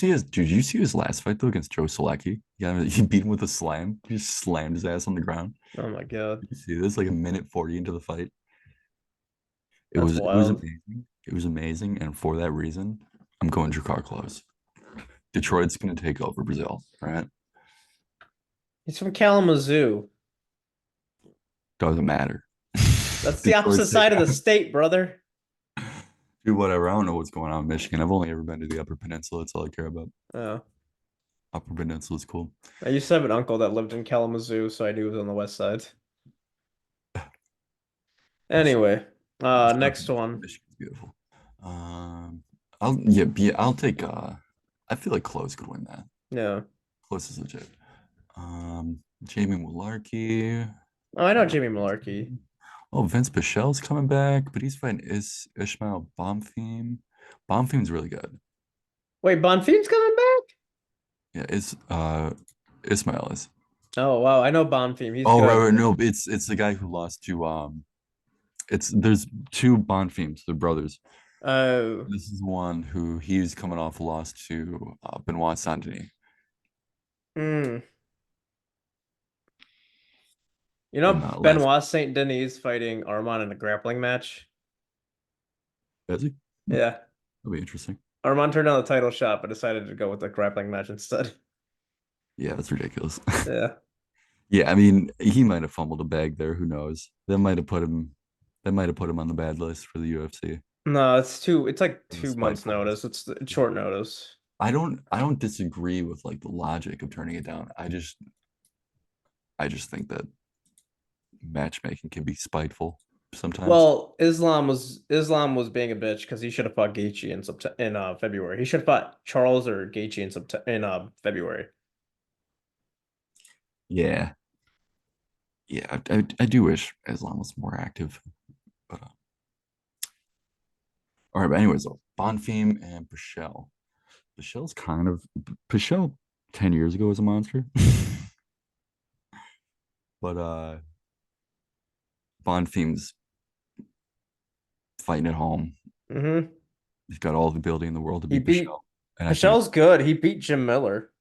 you see his last fight though against Joe Solecki? Yeah, he beat him with a slam. He just slammed his ass on the ground. Oh my God. You see this like a minute 40 into the fight. That's It was wild. amazing. It was amazing, and for that reason, I'm going Drakkar Close. Detroit's gonna take over Brazil, right? He's from Kalamazoo. Doesn't matter. That's the opposite Detroit's side taking of the state, brother. do whatever. I don't know what's going on in Michigan. I've only ever been to the Upper Peninsula. That's all I care about. Oh. Upper Peninsula is cool. I used to have an uncle that lived in Kalamazoo, so I knew he was on the west side. That's Anyway, not next one. Michigan's beautiful. I'll take I feel like Close could win that. Yeah. Close is legit. Jamie Mularkey. Oh, I know Uh, Jimmy Malarkey. oh, Vince Pichel's coming back, but he's fighting Ishmael Bonfim. Bonfim's really good. Wait, Bonfim's coming back? Yeah, Ismail is. Oh wow, I know Bonfim. He's Oh, good. right. No, it's the guy who lost to it's there's two Bonfims, they're brothers. Oh. This is one who he's coming off a loss to Benoit Saint-Denis. Hmm. You And know last Benoit Saint Denis fighting Arman in a grappling match? Has he? Yeah. That'll be interesting. Arman turned down the title shot, but decided to go with the grappling match instead. Yeah, that's ridiculous. Yeah. Yeah, I mean, he might have fumbled a bag there. Who knows? That might have put him on the bad list for the UFC. No, it's like For the 2 months notice. spitefulness. It's short notice. I don't disagree with like the logic of turning it down. I just think that matchmaking can be spiteful sometimes. Well, Islam was being a bitch because he should have fought Gaethje in February. He should have fought Charles or Gaethje in February. Yeah. Yeah, I do wish Islam was more active. But all right, but anyways, though, Bonfim and Pichel. Pichel 10 years ago was a monster. But Bonfim's fighting at home. Hmm. He's got all the ability in the world to He beat beat Pichel. And I think Pichel's good. He beat Jim Miller.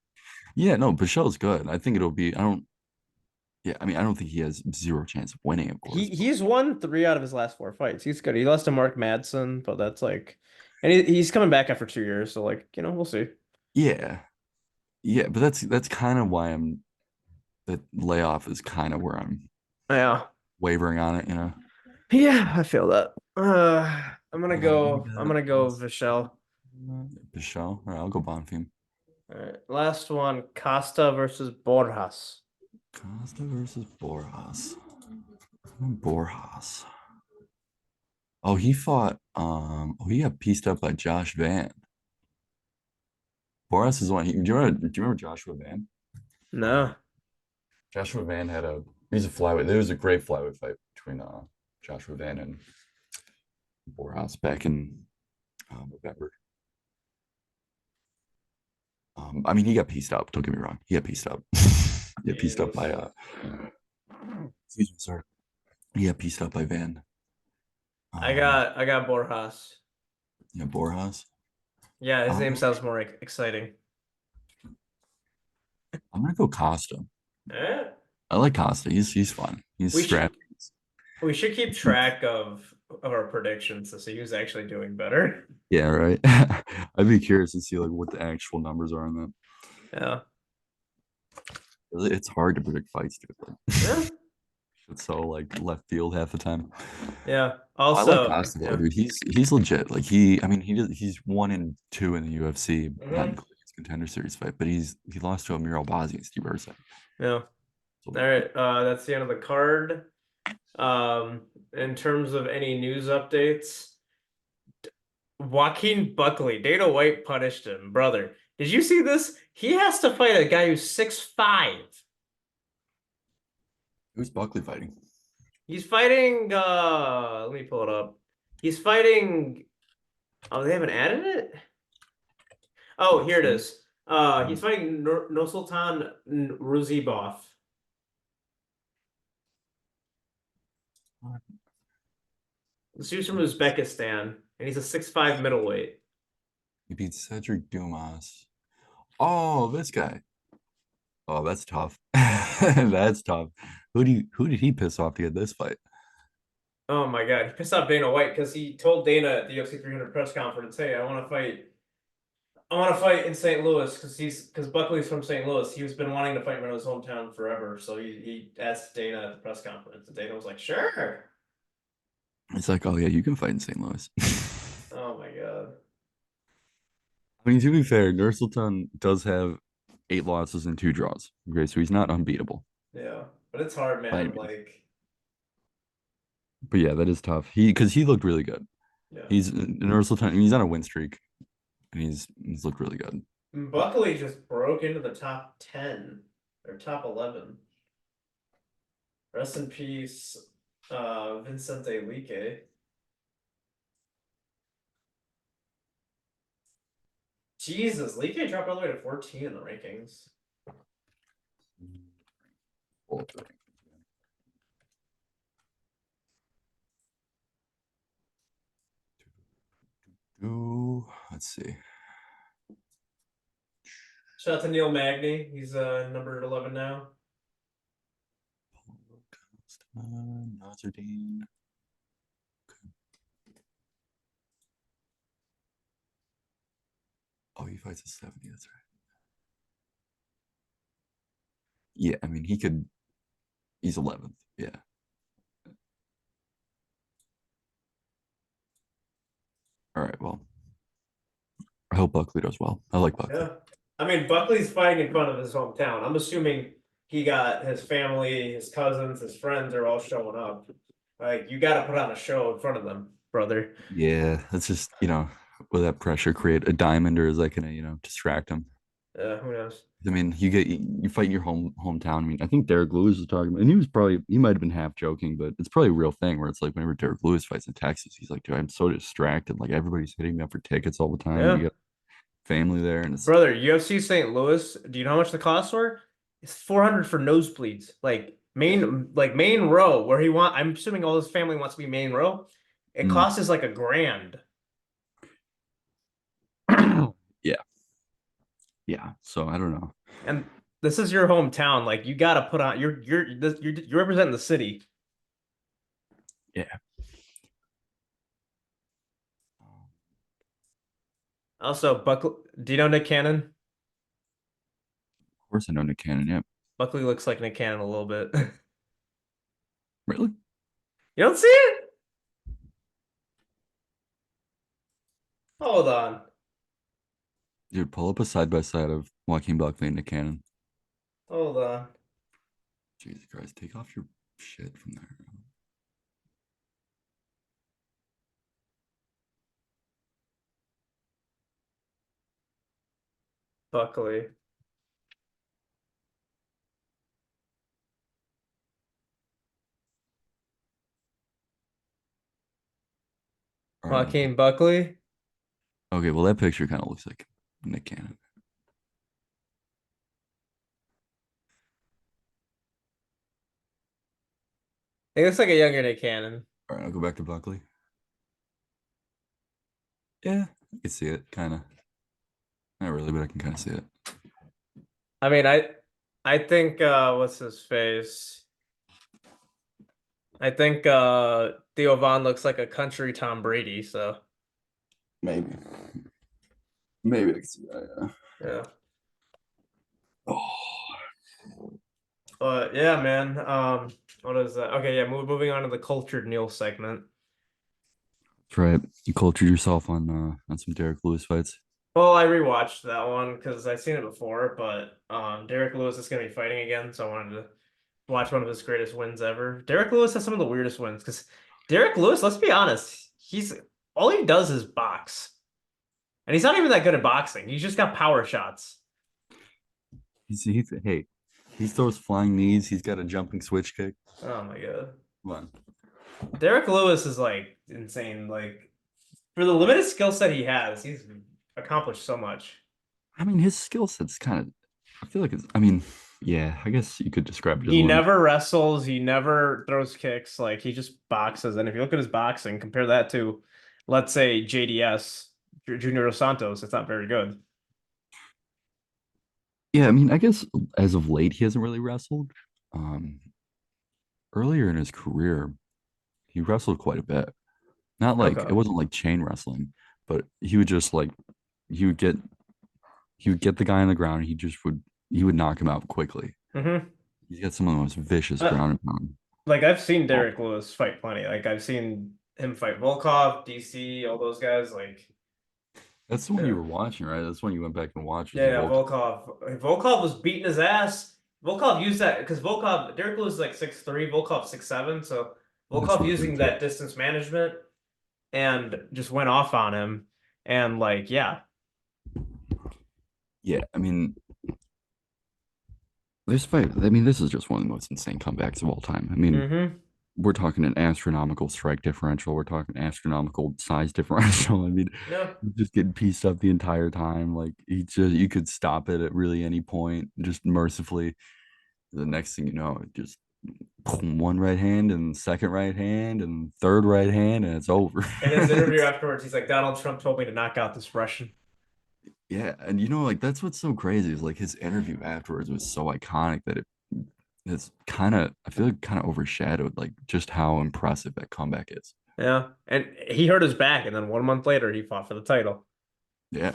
yeah, no, Pichel's good. I think it'll be I don't Yeah, I mean, I don't think he has zero chance of winning, of He course. But he's won 3 out of his last 4 fights. He's good. He lost to Mark Madsen, but that's like, and he's coming back after 2 years. So like, we'll see. yeah, yeah, but that's kind of why I'm that layoff is kind of where I'm Yeah. wavering on it. Yeah, I feel that. I'm gonna We go. I'm got gonna go Vishal. Bichelle. All right, I'll go Bonfim. All right. Last one, Costa versus Borjas. Costa versus Borjas. Borjas. Oh, he fought. Oh, he got pieced up by Josh Van. Boris is one. Do you remember Joshua Van? No. Joshua Van had a. He's a flyweight. There was a great flyweight fight between Joshua Van and Boras back in November. I mean, he got pieced up. Don't get me wrong. He got pieced up. He got pieced up by Jesus. excuse me, sorry. He got pieced up by Van. I Um, got I got Borjas. yeah, Borjas. Yeah, his name Um, sounds more exciting. I'm gonna go Costa. Eh? I like Costa. He's fun. He's We should scrappy. we should keep track of our predictions to see who's actually doing better. Yeah, right. I'd be curious to see like what the actual numbers are on that. Yeah. It's hard to predict fights, dude. Like, Yeah. it's so like left field half the time. Yeah. I like Also, Costa though, yeah. dude. He's legit. Like I mean, he's 1-2 in the UFC, not Hmm. including his contender series fight, but he lost to Amir Albazi and Steve Ursa. Yeah. So All right. That's the end of the card. In terms of any news updates, Joaquin Buckley, Dana White punished him, brother. Did you see this? He has to fight a guy who's 6'5". who's Buckley fighting? He's fighting let me pull it up. He's fighting, oh, they haven't added it? Oh, here it UFC? is. He's fighting Nursultan Ruzibov. This dude's from Uzbekistan, and he's a 6'5" middleweight. He beat Cedric Dumas. Oh, this guy. Oh, that's tough. That's tough. Who did he piss off to get this fight? Oh my God, he pissed off Dana White because he told Dana at the UFC 300 press conference, "Hey, I want to fight in St. Louis because Buckley's from St. Louis. He's been wanting to fight in his hometown forever. So he asked Dana at the press conference, and Dana was like, "Sure." It's like, oh yeah, you can fight in St. Louis. Oh my God. I mean, to be fair, Nursultan does have 8 losses and 2 draws. Okay, so he's not unbeatable Yeah, but it's hard, by any man. means. Like, But yeah, that is tough. Because he looked really good. yeah, He's Nursultan. He's on a win streak, and he's looked really good. Buckley just broke into the top 10 or top 11. Rest in peace, Vincente Lique. Jesus, Lique dropped all the way to 14 in the rankings. Ooh, let's see. Shout out to Neil Magny. He's number 11 now. Nazardine. Oh, he fights a 70. That's right. Yeah, I mean, he could. He's 11th. Yeah. All right. Well, I hope Buckley does well. I like Buckley. Yeah. I mean, Buckley's fighting in front of his hometown. I'm assuming he got his family, his cousins, his friends are all showing up. Like, you got to put on a show in front of them, brother. Yeah, that's just will that pressure create a diamond, or is that gonna distract him? Who knows? I mean, you fight in your hometown. I mean, I think Derek Lewis was talking about, and he might have been half joking, but it's probably a real thing where it's like whenever Derek Lewis fights in Texas, he's like, dude, I'm so distracted. Like everybody's hitting me up for tickets all the time. You Yeah. got family there, and it's Brother, UFC St. Louis, do you know how much the costs were? It's 400 for nosebleeds. yeah, Like main row where I'm assuming all his family wants to be main row. It mm. costs us like $1,000. Yeah, yeah. So I don't know. And this is your hometown. Like you gotta put on you're representing the city. Yeah. Also, Buckley, do you know Nick Cannon? Of course I know Nick Cannon. Yeah. Buckley looks like Nick Cannon a little bit. Really? You don't see it? Hold on. Dude, pull up a side by side of Joaquin Buckley and Nick Cannon. Hold on. Jesus Christ, take off your shit from there. Buckley. All right. Joaquin Buckley. Okay, well that picture kind of looks like Nick Cannon. He looks like a younger Nick Cannon. All right, I'll go back to Buckley. Yeah, I can see it, kind of. Not really, but I can kind of see it. I mean, I think what's his face? I think Theo Von looks like a country Tom Brady, so Maybe. Maybe I can see that, yeah. yeah. Oh, But yeah, man. What is that? Okay, yeah, moving on to the cultured Neil segment. that's right. You cultured yourself on some Derek Lewis fights. Well, I rewatched that one because I've seen it before, but Derek Lewis is gonna be fighting again, so I wanted to watch one of his greatest wins ever. Derek Lewis has some of the weirdest wins because Derek Lewis, let's be honest, he's all he does is box. And he's not even that good at boxing. He's just got power shots. Hey, he throws flying knees. He's got a jumping switch kick. Oh my God. Come on. Derek Lewis is like insane. Like for the limited skill set he has, he's accomplished so much. I mean, his skill set's kind of. I feel like it's. I mean, yeah. I guess you could describe it as He limited. never wrestles, he never throws kicks, like he just boxes. And if you look at his boxing, compare that to, let's say, JDS, Junior Dos Santos, it's not very good. Yeah, I mean, I guess as of late he hasn't really wrestled. Um, Earlier in his career, he wrestled quite a bit. Not like it Okay. wasn't like chain wrestling, but he would just like he would get he would get the guy on the ground. He would knock him out quickly. Hmm. He's got some of the most vicious Uh, ground and pound. like I've seen Oh, Derek Lewis fight plenty. Like I've seen him fight Volkov, DC, all those guys. Like, that's the one you yeah. were watching, right? That's the one you went back and watched was Yeah, the yeah, Volk. Volkov. Volkov was beating his ass. Volkov used that because Volkov, Derek Lewis is like 6'3", Volkov 6'7". So That's Volkov what I was gonna using say. that distance management and just went off on him. And like, yeah. Yeah, I mean, this fight. I mean, this is just one of the most insane comebacks of all time. I mean, Hmm. we're talking an astronomical strike differential. We're talking astronomical size differential. I mean, Yeah. just getting pieced up the entire time. Like you could stop it at really any point, just mercifully. The next thing you know, it just one right hand and second right hand and third right hand, and it's over. In his interview afterwards, he's like, Donald Trump told me to knock out this Russian. Yeah, and like that's what's so crazy is like his interview afterwards was so iconic that it's kind of I feel like kind of overshadowed like just how impressive that comeback is. Yeah. And he hurt his back, and then 1 month later, he fought for the title. Yeah,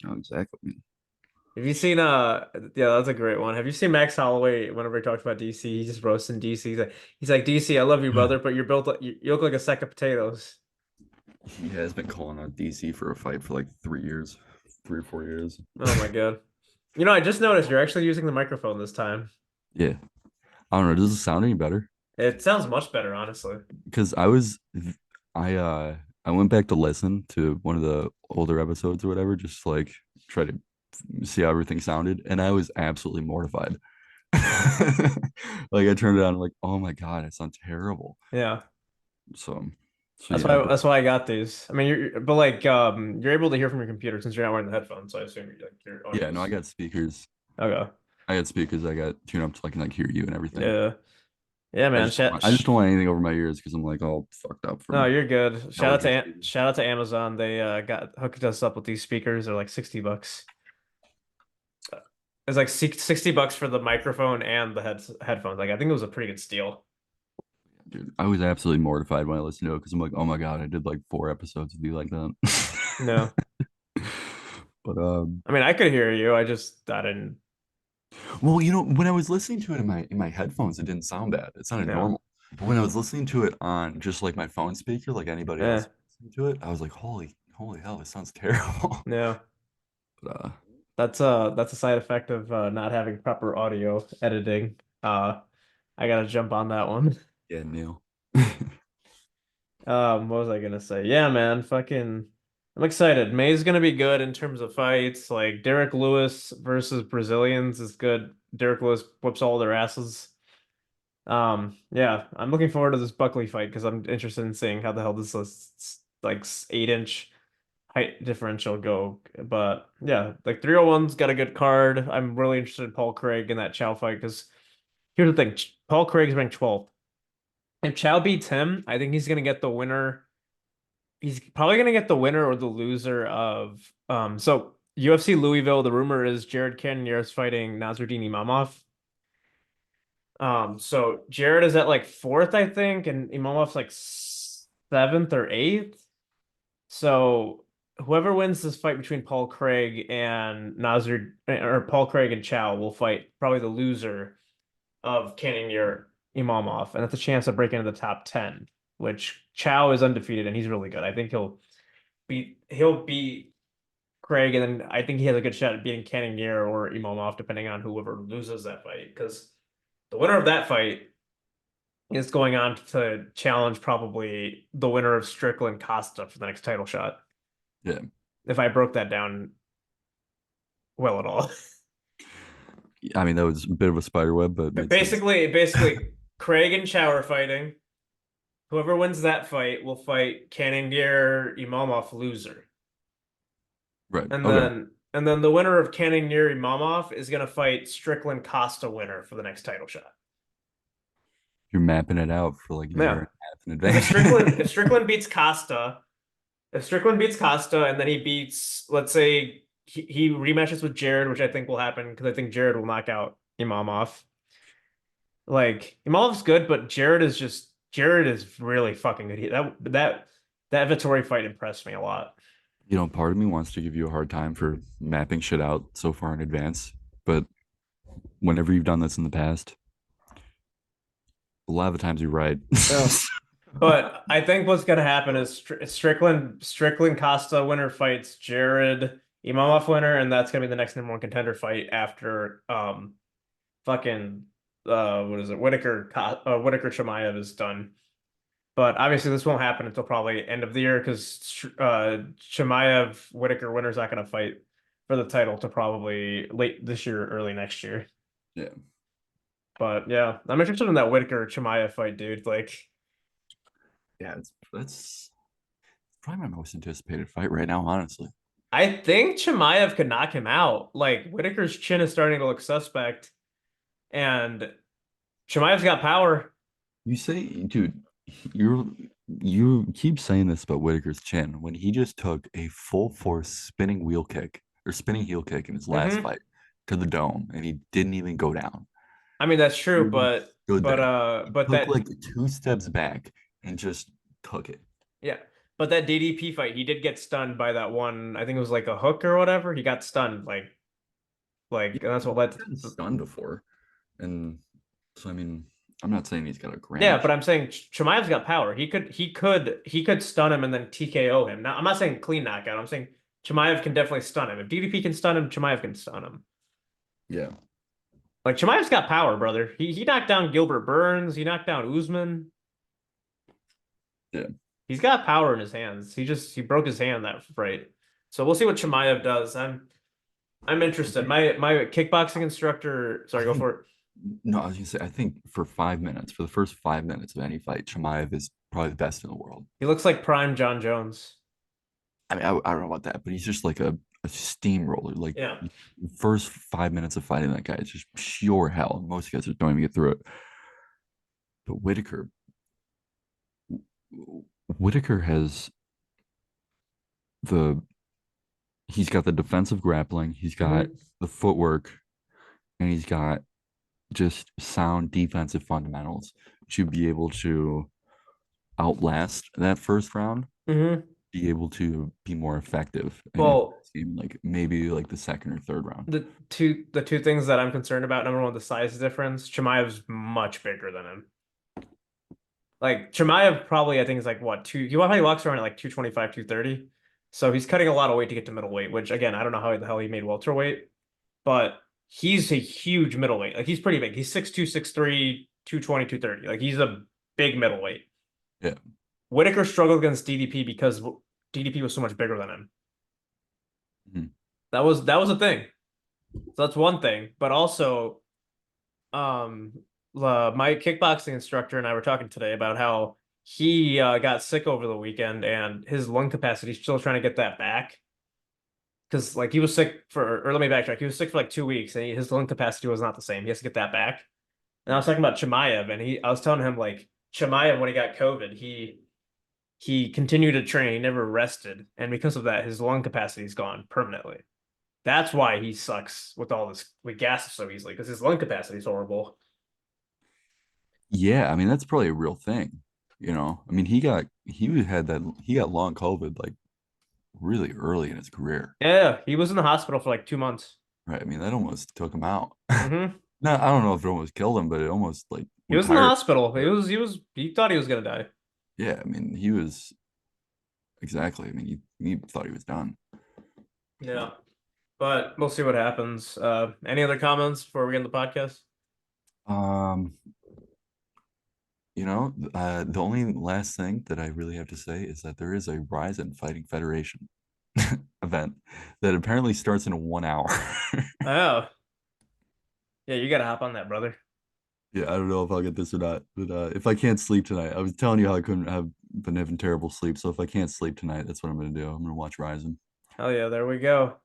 oh, exactly. Have you seen yeah, that's a great one. Have you seen Max Holloway whenever he talks about DC, he's just roasting DC. He's like DC, I love you, brother, but you're built like you look like a sack of potatoes. He has been calling out DC for a fight for like 3 years, 3 or 4 years. Oh my God. You know, I just noticed you're actually using the microphone this time. Yeah, I don't know. Does it sound any better? It sounds much better, honestly. Because I I went back to listen to one of the older episodes or whatever, just to, like try to see how everything sounded, and I was absolutely mortified. Like I turned it on, like, oh my God, it sounds terrible. Yeah. So, so That's yeah, why but that's why I got these. I mean, but like you're able to hear from your computer since you're not wearing the headphones, so I assume your yeah, no, audio's okay. I got speakers, I got tuned up so I can like hear you and everything. Yeah. Yeah, man. I just don't want anything over my ears because I'm like all fucked up No, from you're good. allergies. Maybe. Shout out to Amazon. They got hooked us up with these speakers. They're like $60. It's like $60 for the microphone and the headphones. Like I think it was a pretty good steal. Dude, I was absolutely mortified when I listened to it because I'm like, oh my God, I did like 4 episodes with you like that. No. But I mean, I could hear you. I didn't. well, when I was listening to it in my headphones, it didn't sound bad. It sounded No. normal. But when I was listening to it on just like my phone speaker, like anybody Eh. else listening to it, I was like, holy hell, this sounds terrible. No. But That's a side effect of not having proper audio editing. I gotta jump on that one. yeah, Neil. What was I gonna say? Yeah, man, fucking I'm excited. May's gonna be good in terms of fights. Like Derek Lewis versus Brazilians is good. Derek Lewis whoops all their asses. Yeah, I'm looking forward to this Buckley fight because I'm interested in seeing how the hell this like 8-inch height differential go. But yeah, like 301's got a good card. I'm really interested in Paul Craig in that Chow fight because here's the thing: Paul Craig's ranked 12th. If Chow beats him, I think he's gonna get the winner. He's probably gonna get the winner or the loser of so UFC Louisville. The rumor is Jared Cannonier is fighting Nasruddin Imamov. So Jared is at like fourth, I think, and Imamov's like seventh or eighth. So whoever wins this fight between Paul Craig and Nasr or Paul Craig and Chow will fight probably the loser of Cannonier Imamov, and that's a chance of breaking into the top 10, which Chow is undefeated and he's really good. I think he'll beat Craig, and then I think he has a good shot at beating Cannonier or Imamov, depending on whoever loses that fight. Because the winner of that fight is going on to challenge probably the winner of Strickland Costa for the next title shot. Yeah. If I broke that down well at all. I mean, that was a bit of a spider web, but it But made sense. basically, Craig and Chow are fighting. Whoever wins that fight will fight Cannonier Imamov loser. Right. And Okay. then the winner of Cannonier Imamov is gonna fight Strickland Costa winner for the next title shot. You're mapping it out for like a year Yeah. and a half in Because if advance. Strickland beats Costa, if Strickland beats Costa and then he beats, let's say he rematches with Jared, which I think will happen because I think Jared will knock out Imamov. Like Imamov's good, but Jared is really fucking good. That Vittori fight impressed me a lot. Part of me wants to give you a hard time for mapping shit out so far in advance, but whenever you've done this in the past, a lot of the times you're right. Yeah. But I think what's gonna happen is Strickland Costa winner fights Jared Imamov winner, and that's gonna be the next number one contender fight after fucking what is it Whitaker Chimaev is done. But obviously this won't happen until probably end of the year because Chimaev Whitaker winner's not gonna fight for the title to probably late this year, early next year. Yeah. But yeah, I'm interested in that Whitaker Chimaev fight, dude. Like. Yeah, that's probably my most anticipated fight right now, honestly. I think Chimaev could knock him out. Like Whitaker's chin is starting to look suspect, and Chimaev's got power. You say, dude, you keep saying this about Whitaker's chin when he just took a full force spinning wheel kick or spinning heel kick in his last Hmm. fight to the dome, and he didn't even go down. I mean that's He true, just but stood but there. uh He but took that like 2 steps back and just took it. yeah, but that DDP fight, he did get stunned by that one. I think it was like a hook or whatever. He got stunned, Yeah, and that's what he's led gotten to. stunned before, and so I mean, I'm not saying he's got a Yeah, grand. but I'm saying Chimaev's got power. He could stun him and then TKO him. Now I'm not saying clean knockout. I'm saying Chimaev can definitely stun him. If DDP can stun him, Chimaev can stun him. Yeah, Like Chimaev's got power, brother. He knocked down Gilbert Burns. He knocked down Usman. yeah. He's got power in his hands. He broke his hand that fight. So we'll see what Chimaev does. I'm interested. My kickboxing instructor. I Sorry, go think for it. no, I was gonna say I think for 5 minutes, for the first 5 minutes of any fight, Chimaev is probably the best in the world. He looks like prime John Jones. I mean, I don't know about that, but he's just like a steamroller. Like Yeah. first 5 minutes of fighting that guy, it's just pure hell. Most guys don't even get through it. But Whitaker has the he's got the defensive grappling, he's got Hmm. the footwork, and he's got just sound defensive fundamentals to be able to outlast that first round, Hmm. be able to be more effective in your Well, last game, like maybe like the second or third round. the two things that I'm concerned about, number one, the size difference. Chimaev's much bigger than him. Like Chimaev probably I think is like what two he probably walks around at like 225, 230. So he's cutting a lot of weight to get to middleweight, which again, I don't know how the hell he made welterweight, but he's a huge middleweight. Like he's pretty big. He's 6'2", 6'3", 220, 230. Like he's a big middleweight. Yeah. Whitaker struggled against DDP because DDP was so much bigger than him. Mhm. That was a thing. So that's one thing. But also, um, my kickboxing instructor and I were talking today about how he got sick over the weekend and his lung capacity, he's still trying to get that back. Because like he was sick for, or let me backtrack. He was sick for like 2 weeks and his lung capacity was not the same. He has to get that back. And I was talking about Chimaev, and I was telling him like Chimaev when he got COVID, he continued to train, he never rested, and because of that, his lung capacity is gone permanently. That's why he sucks with all this with gas so easily because his lung capacity is horrible. Yeah, I mean that's probably a real thing. I mean he got long COVID like really early in his career. Yeah, he was in the hospital for like 2 months. Right. I mean, that almost took him out. Hmm. No, I don't know if it almost killed him, but it almost like He was in the retired. hospital. He thought he was gonna die. Yeah, I mean, he was exactly. I mean, he thought he was done. Yeah, but we'll see what happens. Any other comments before we end the podcast? Um, the only last thing that I really have to say is that there is a Rise in Fighting Federation event that apparently starts in 1 hour. Oh, yeah, you gotta hop on that, brother. Yeah, I don't know if I'll get this or not, but if I can't sleep tonight, I was telling you how I couldn't have been having terrible sleep. So if I can't sleep tonight, that's what I'm gonna do. I'm gonna watch Rising. Hell yeah, there we go.